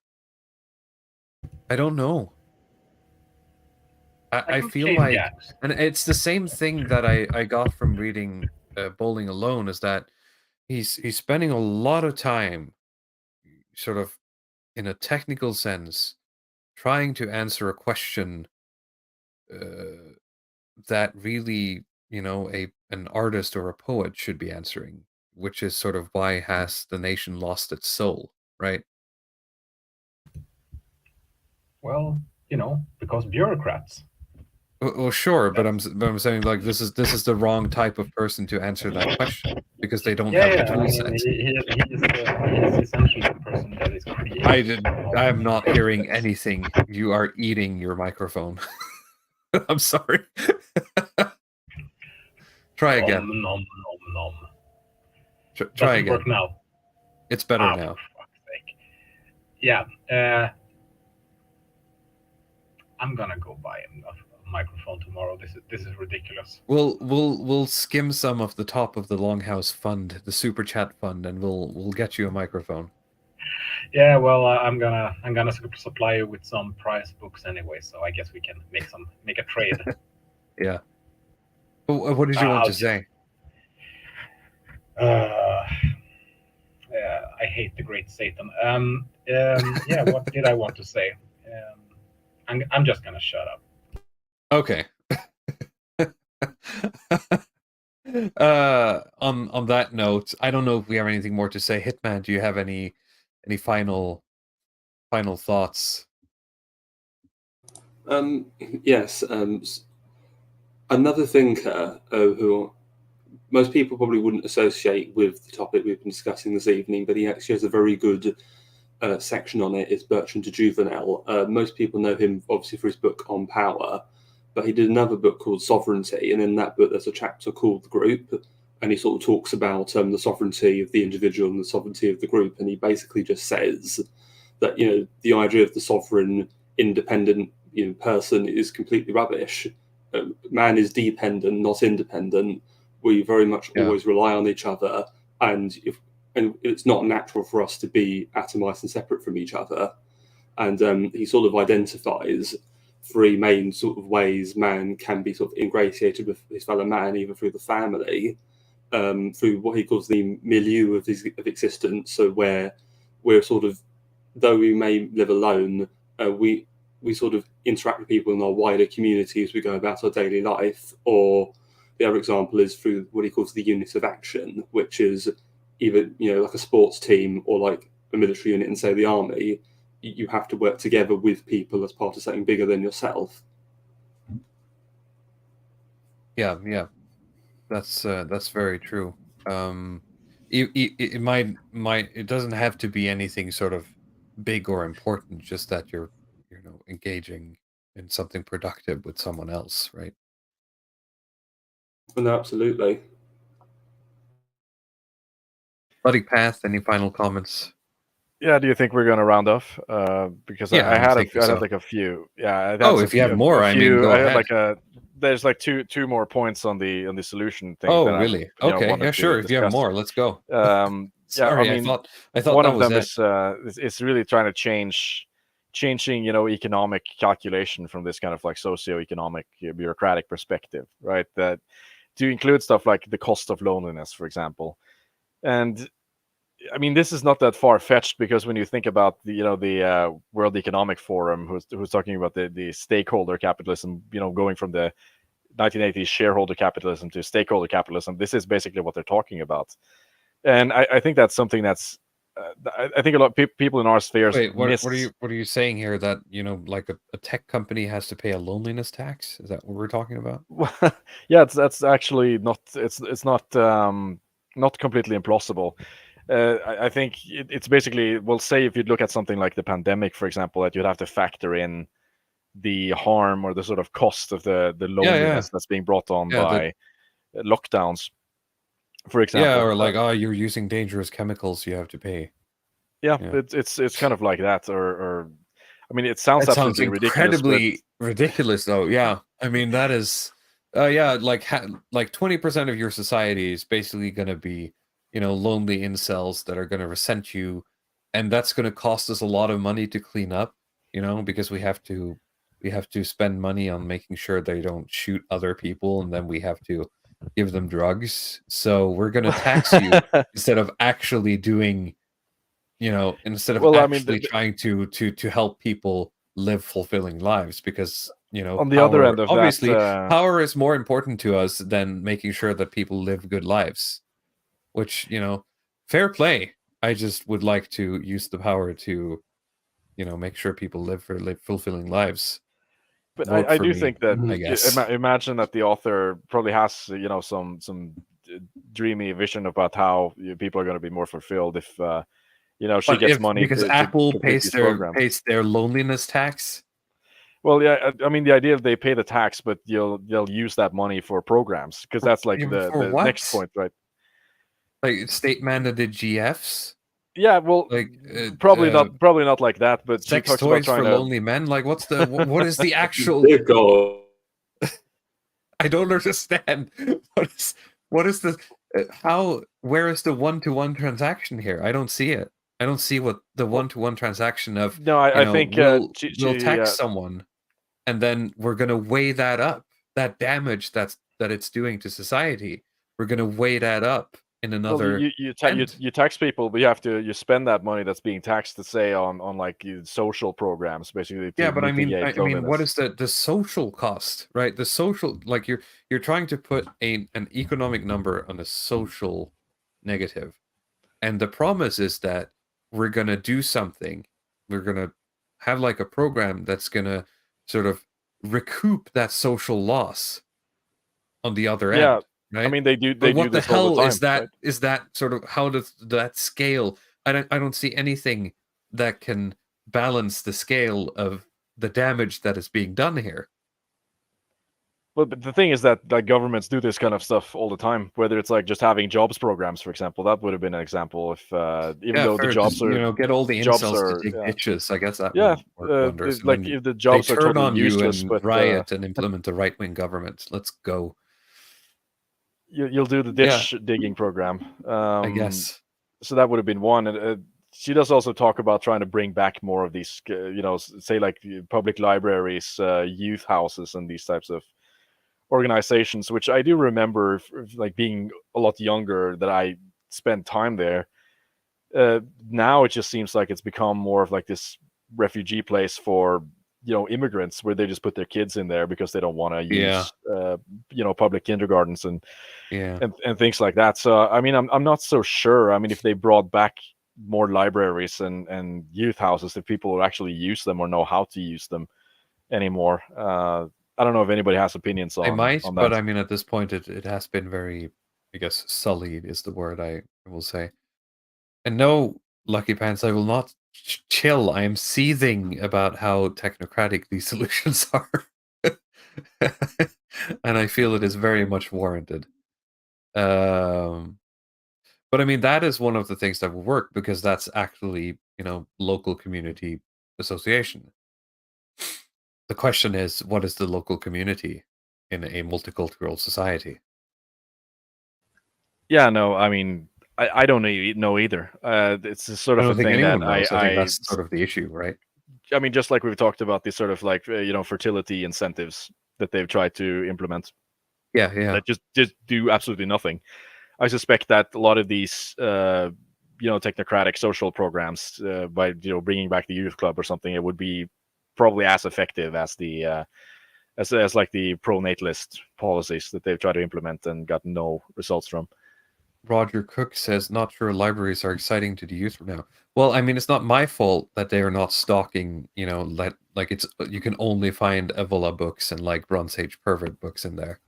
I don't know. I feel change like, gaps. and it's the same thing that I got from reading Bowling Alone, is that he's spending a lot of time, sort of in a technical sense, trying to answer a question that really, an artist or a poet should be answering, which is sort of why has the nation lost its soul, right? Well, because bureaucrats. Well, sure, but I'm saying, like, this is the wrong type of person to answer that question because they don't have the Yeah. I tool mean, set. he is essentially the person that is creating. I'm not hearing anything. You are eating your microphone. I'm sorry. Try again. Nom, nom, nom. Try Does it again. work now? It's better now. For fuck's sake. Yeah. I'm gonna go buy a microphone tomorrow. This is ridiculous. We'll skim some of the top of the Longhouse fund, the super chat fund, and we'll get you a microphone. Yeah, well, I'm gonna supply you with some prize books anyway, so I guess we can make a trade. Yeah. What did you want to say? I hate the great Satan. Yeah, what did I want to say? I'm just gonna shut up. Okay. On that note, I don't know if we have anything more to say. Hitman, do you have any final thoughts? Yes. Another thinker who most people probably wouldn't associate with the topic we've been discussing this evening, but he actually has a very good section on it, is Bertrand de Juvenel. Most people know him obviously for his book On Power, but he did another book called Sovereignty, and in that book there's a chapter called The Group, and he sort of talks about the sovereignty of the individual and the sovereignty of the group, and he basically just says that the idea of the sovereign independent person is completely rubbish. Man is dependent, not independent. We very much always rely on each other, and it's not natural for us to be atomized and separate from each other. And he sort of identifies three main sort of ways man can be sort of ingratiated with his fellow man, either through the family, through what he calls the milieu of existence, so where we're sort of, though we may live alone, we sort of interact with people in our wider community as we go about our daily life. Or the other example is through what he calls the unit of action, which is either like a sports team or like a military unit in, say, the army. You have to work together with people as part of something bigger than yourself. Yeah, that's very true. It doesn't have to be anything sort of big or important, just that you're engaging in something productive with someone else, right? No, absolutely. Bloody Path, any final comments? Yeah, do you think we're going to round off? Because I had like a few. Yeah. If you have more, I mean, go ahead. There's like two more points on the solution thing. Oh, really? Okay, yeah, sure. If you have more, let's go. Sorry, I thought one that of was them is really trying to changing economic calculation from this kind of like socioeconomic bureaucratic perspective, right? That to include stuff like the cost of loneliness, for example. And I mean, this is not that far-fetched, because when you think about the World Economic Forum, who's talking about the stakeholder capitalism, going from the 1980s shareholder capitalism to stakeholder capitalism, this is basically what they're talking about. And I think that's something that's I think a lot of people in our spheres. Wait, what are you saying here? That like a tech company has to pay a loneliness tax? Is that what we're talking about? Yeah, that's actually not. It's not completely implausible. I think it's basically, well, say if you look at something like the pandemic, for example, that you'd have to factor in the harm or the sort of cost of the loneliness that's being brought on by lockdowns. for example. Yeah, or like, oh, you're using dangerous chemicals, you have to pay. Yeah, Yeah. it's kind of like that, or I mean, it sounds That sounds absolutely ridiculous, but incredibly ridiculous, though. Yeah, I mean that is, yeah, like 20% of your society is basically going to be, lonely incels that are going to resent you, and that's going to cost us a lot of money to clean up, because we have to spend money on making sure they don't shoot other people, and then we have to give them drugs. So we're going to tax you instead of actually doing, instead of well, I mean, actually trying to help people live fulfilling lives, because on the other end of obviously that, power is more important to us than making sure that people live good lives, which fair play. I just would like to use the power to make sure people live fulfilling lives. but Vote I for do me, think that I guess. imagine that the author probably has some dreamy vision about how people are going to be more fulfilled if she But gets money because to Apple complete these programs. pays their loneliness tax. Well, yeah, I mean the idea of they pay the tax, but they'll use that money for programs, because that's like For the what? next point, right? Like state mandated GFs. Yeah, well, Like probably not like that, but she sex talks about toys trying for to. lonely men. Like, what is the actual? Dear God. I don't understand. What is the where is the one-to-one transaction here? I don't see it. I don't see what the one-to-one transaction of. No, I think we'll she text someone, and then we're gonna weigh that up. That damage that it's doing to society. We're gonna weigh that up in well, another. you tax people, but you spend that money that's being taxed to say on like social programs, basically, to Yeah, but I mean, mitigate what loneliness. is the social cost, right? The social, like you're trying to put an economic number on a social negative, and the promise is that we're gonna do something. We're gonna have like a program that's gonna sort of recoup that social loss on the other Yeah, end, I right? mean they do But what the this all the hell time, is that? right? Is that sort of how does that scale? I don't see anything that can balance the scale of the damage that is being done here. Well, but the thing is that like governments do this kind of stuff all the time. Whether it's like just having jobs programs, for example, that would have been an example. If even though the jobs Just, are get all the jobs incels to are dig ditches. I guess that yeah, would work wonders. And like then if the they jobs are turn totally on you useless, and but riot and implement a right-wing government. Let's go. you'll do the ditch digging program. I guess. So that would have been one. And she does also talk about trying to bring back more of these, say like public libraries, youth houses, and these types of organizations, which I do remember like being a lot younger that I spent time there. Now it just seems like it's become more of like this refugee place for immigrants, where they just put their kids in there because they don't want to use public kindergartens and things like that. So I mean, I'm not so sure. I mean, if they brought back more libraries and youth houses, if people would actually use them or know how to use them anymore. I don't know if anybody has opinions on. I might, on but that. I mean, at this point, it has been very, I guess, sullied is the word I will say. And no, Lucky Pants, I will not chill. I am seething about how technocratic these solutions are. And I feel it is very much warranted. But I mean, that is one of the things that will work, because that's actually, local community association. The question is, what is the local community in a multicultural society? Yeah, no, I mean, I don't know either. It's a sort I of don't a think thing that anyone knows. I think that's sort of the issue, right? I mean, just like we've talked about these sort of like fertility incentives that they've tried to implement. Yeah. That just do absolutely nothing. I suspect that a lot of these technocratic social programs, by bringing back the youth club or something, it would be probably as effective as the as like the pro-natalist policies that they've tried to implement and got no results from. Roger Cook says, not sure libraries are exciting to the youth now. Well, I mean, it's not my fault that they are not stocking, like it's, you can only find Evola books and like Bronze Age pervert books in there.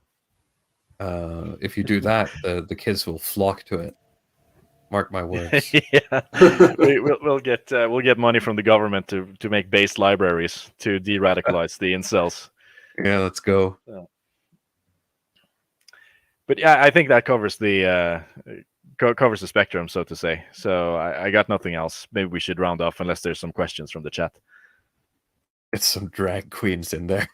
If you do that, the kids will flock to it. Mark my words. Yeah, we'll get money from the government to make base libraries to de-radicalize the incels. Yeah, let's go. But yeah, I think that covers the covers the spectrum, so to say. So I got nothing else. Maybe we should round off unless there's some questions from the chat. It's some drag queens in there.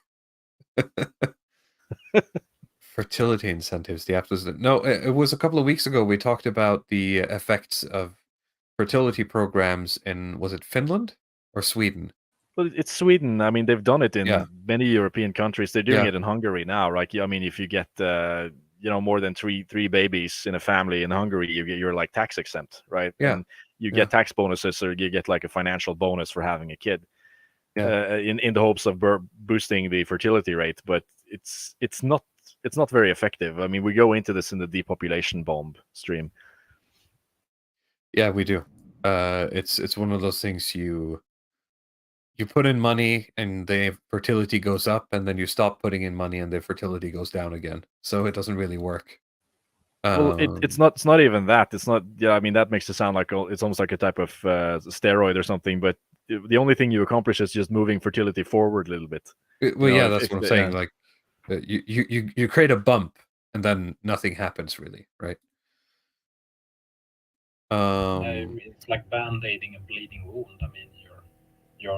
Fertility incentives. The app was no. It was a couple of weeks ago. We talked about the effects of fertility programs in, was it Finland or Sweden? Well, it's Sweden. I mean, they've done it in Yeah. many European countries. They're doing Yeah. it in Hungary now, right? I mean, if you get more than three babies in a family in Hungary, you're like tax exempt, right? Yeah. And you get tax bonuses, or you get like a financial bonus for having a kid, in the hopes of boosting the fertility rate. But it's not very effective. I mean, we go into this in the depopulation bomb stream. Yeah, we do. It's one of those things you put in money and the fertility goes up, and then you stop putting in money and the fertility goes down again. So it doesn't really work. Well, it's not even that. It's not. Yeah, I mean, that makes it sound like it's almost like a type of steroid or something. But the only thing you accomplish is just moving fertility forward a little bit. Well, yeah, that's what I'm saying. Like, you create a bump and then nothing happens really, right? It's like band-aiding a bleeding wound. I mean,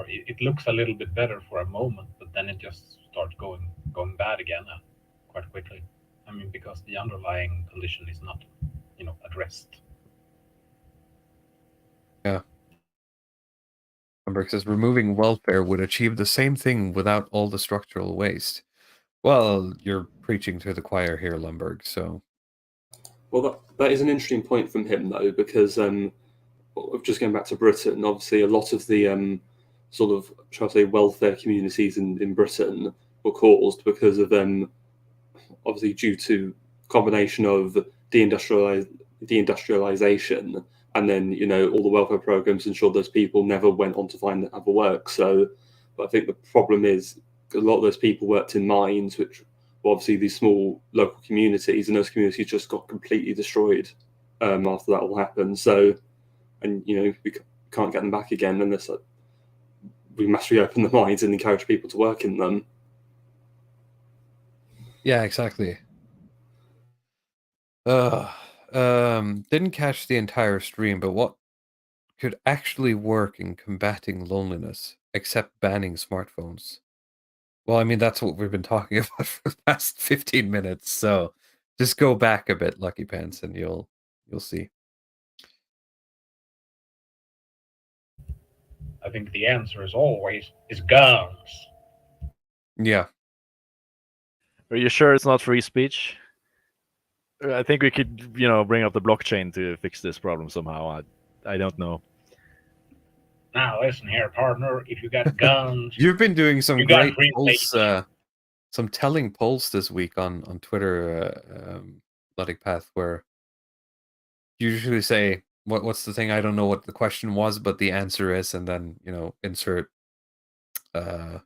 it looks a little bit better for a moment, but then it just starts going bad again quite quickly. I mean, because the underlying condition is not, addressed. Yeah. Lumberg says removing welfare would achieve the same thing without all the structural waste. Well, you're preaching to the choir here, Lumberg. So, well, that is an interesting point from him, though, because just going back to Britain, obviously a lot of the sort of, shall I say, welfare communities in Britain were caused because of obviously due to combination of deindustrialization, and then all the welfare programs ensured those people never went on to find other work. So, but I think the problem is a lot of those people worked in mines, which were obviously these small local communities, and those communities just got completely destroyed after that all happened. So, and we can't get them back again unless we must reopen the mines and encourage people to work in them. Yeah, exactly. Didn't catch the entire stream, but what could actually work in combating loneliness except banning smartphones? Well, I mean, that's what we've been talking about for the past 15 minutes. So just go back a bit, Lucky Pants, and you'll see. I think the answer is always guns. Yeah. Are you sure it's not free speech? I think we could, bring up the blockchain to fix this problem somehow. I don't know. Now listen here, partner. If you got guns, you've been doing some great polls, some telling polls this week on Twitter, Luddic Path, where you usually say, "What's the thing?" I don't know what the question was, but the answer is, and then insert. Current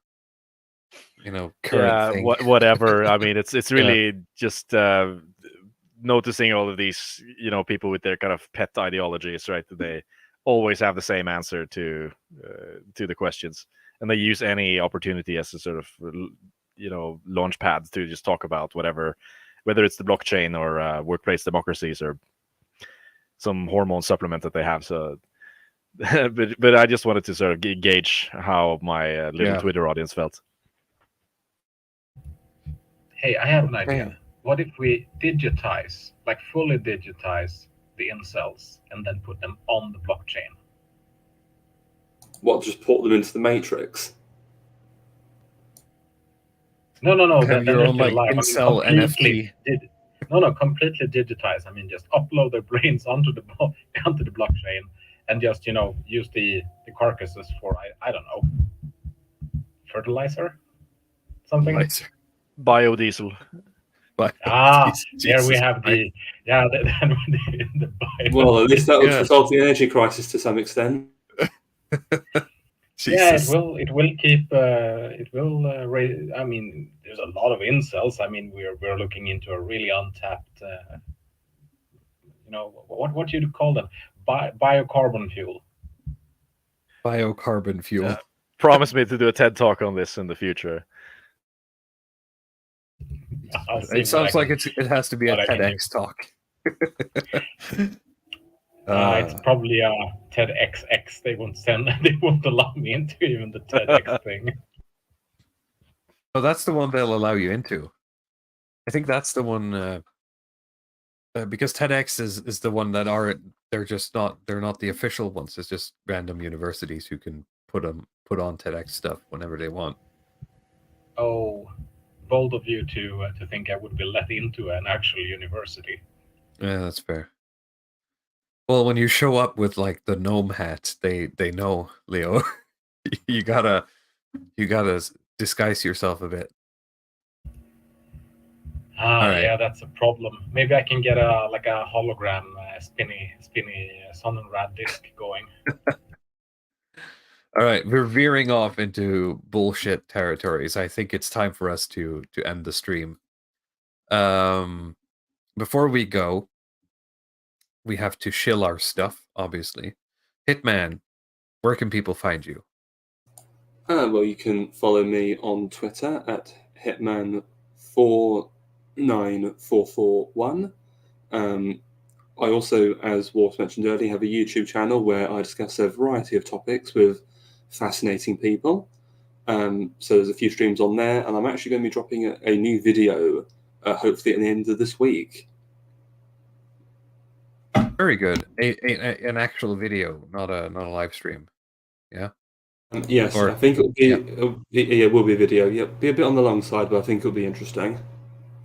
thing. Whatever. I mean, it's really just noticing all of these, people with their kind of pet ideologies, right? They always have the same answer to the questions, and they use any opportunity as a sort of, launch pad to just talk about whatever, whether it's the blockchain or workplace democracies or some hormone supplement that they have. So, but I just wanted to sort of gauge how my little Twitter audience felt. Hey, I have an idea. What if we digitize, like fully digitize the incels and then put them on the blockchain? What, just port them into the matrix? No. Have your own like incel NFT. Completely digitize. I mean, just upload their brains onto the blockchain and just use the carcasses for I don't know, fertilizer, something. Biodiesel. There we have the bio. Well, at least that would resolve the energy crisis to some extent. Yeah, it will keep. It will raise. I mean, there's a lot of incels. I mean, we're looking into a really untapped. What do you call them? Biocarbon fuel. Biocarbon fuel. Promise me to do a TED talk on this in the future. I'll see It sounds like it it has to be a what I can do. TEDx talk. It's probably a TEDxX. They won't send. They won't allow me into even the TEDx thing. Oh, that's the one they'll allow you into. I think that's the one because TEDx is the one that they're not the official ones. It's just random universities who can put on TEDx stuff whenever they want. Oh, bold of you to think I would be let into an actual university. Yeah, that's fair. Well, when you show up with like the gnome hat, they know, Leo. you gotta disguise yourself a bit. All right. Yeah, that's a problem. Maybe I can get a hologram spinny Sonnenrad disc going. All right, we're veering off into bullshit territories. I think it's time for us to end the stream. Before we go, we have to shill our stuff, obviously. Hitman, where can people find you? Well, you can follow me on Twitter at Hitman49441. I also, as Walt mentioned earlier, have a YouTube channel where I discuss a variety of topics with fascinating people. So there's a few streams on there, and I'm actually going to be dropping a new video, hopefully at the end of this week. Very good. An actual video, not a live stream. Yeah. Yes, I think it will be a video. Yeah, be a bit on the long side, but I think it'll be interesting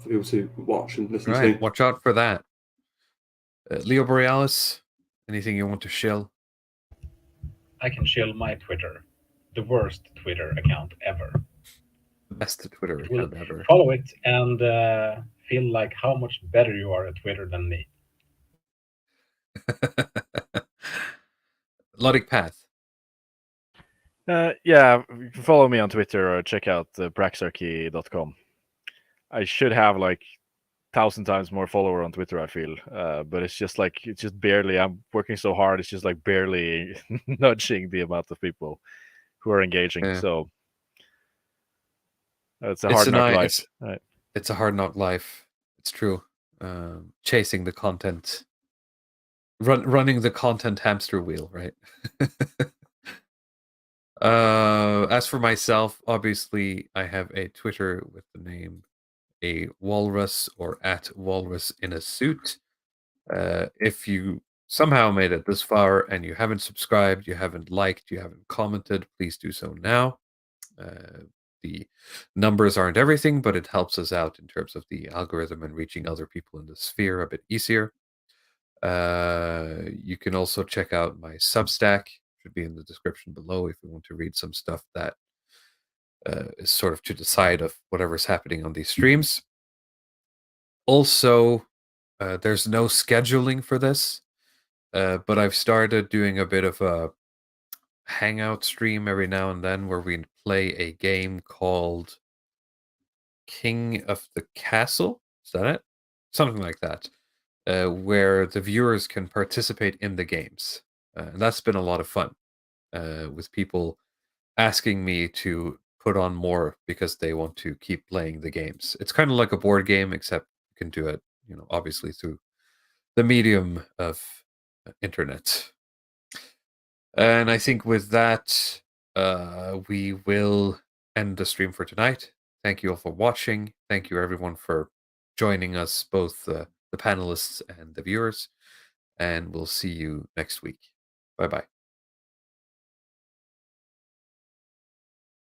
for people to watch and listen to. Watch out for that. Leo Borealis, anything you want to shill? I can shill my Twitter, the worst Twitter account ever. The best Twitter account ever. Follow it and feel like how much better you are at Twitter than me. Logic Path. Yeah, you can follow me on Twitter or check out praxarchy.com. I should have like 1,000 times more follower on Twitter, I feel, but it's just barely. I'm working so hard, it's just like barely nudging the amount of people who are engaging. Yeah. So it's a hard knock life. It's a hard knock life. It's true. Chasing the content, running the content hamster wheel, right? As for myself, obviously, I have a Twitter with the name a walrus or at walrus in a suit. If you somehow made it this far and you haven't subscribed, you haven't liked, you haven't commented, please do so now. The numbers aren't everything, but it helps us out in terms of the algorithm and reaching other people in the sphere a bit easier. You can also check out my Substack. Should be in the description below if you want to read some stuff that is sort of to the side of whatever's happening on these streams. Also, there's no scheduling for this, but I've started doing a bit of a hangout stream every now and then where we play a game called King of the Castle. Is that it? Something like that, where the viewers can participate in the games. And that's been a lot of fun, with people asking me to put on more because they want to keep playing the games. It's kind of like a board game, except you can do it, obviously through the medium of internet. And I think with that, we will end the stream for tonight. Thank you all for watching. Thank you everyone for joining us, both the panelists and the viewers. And we'll see you next week. Bye-bye.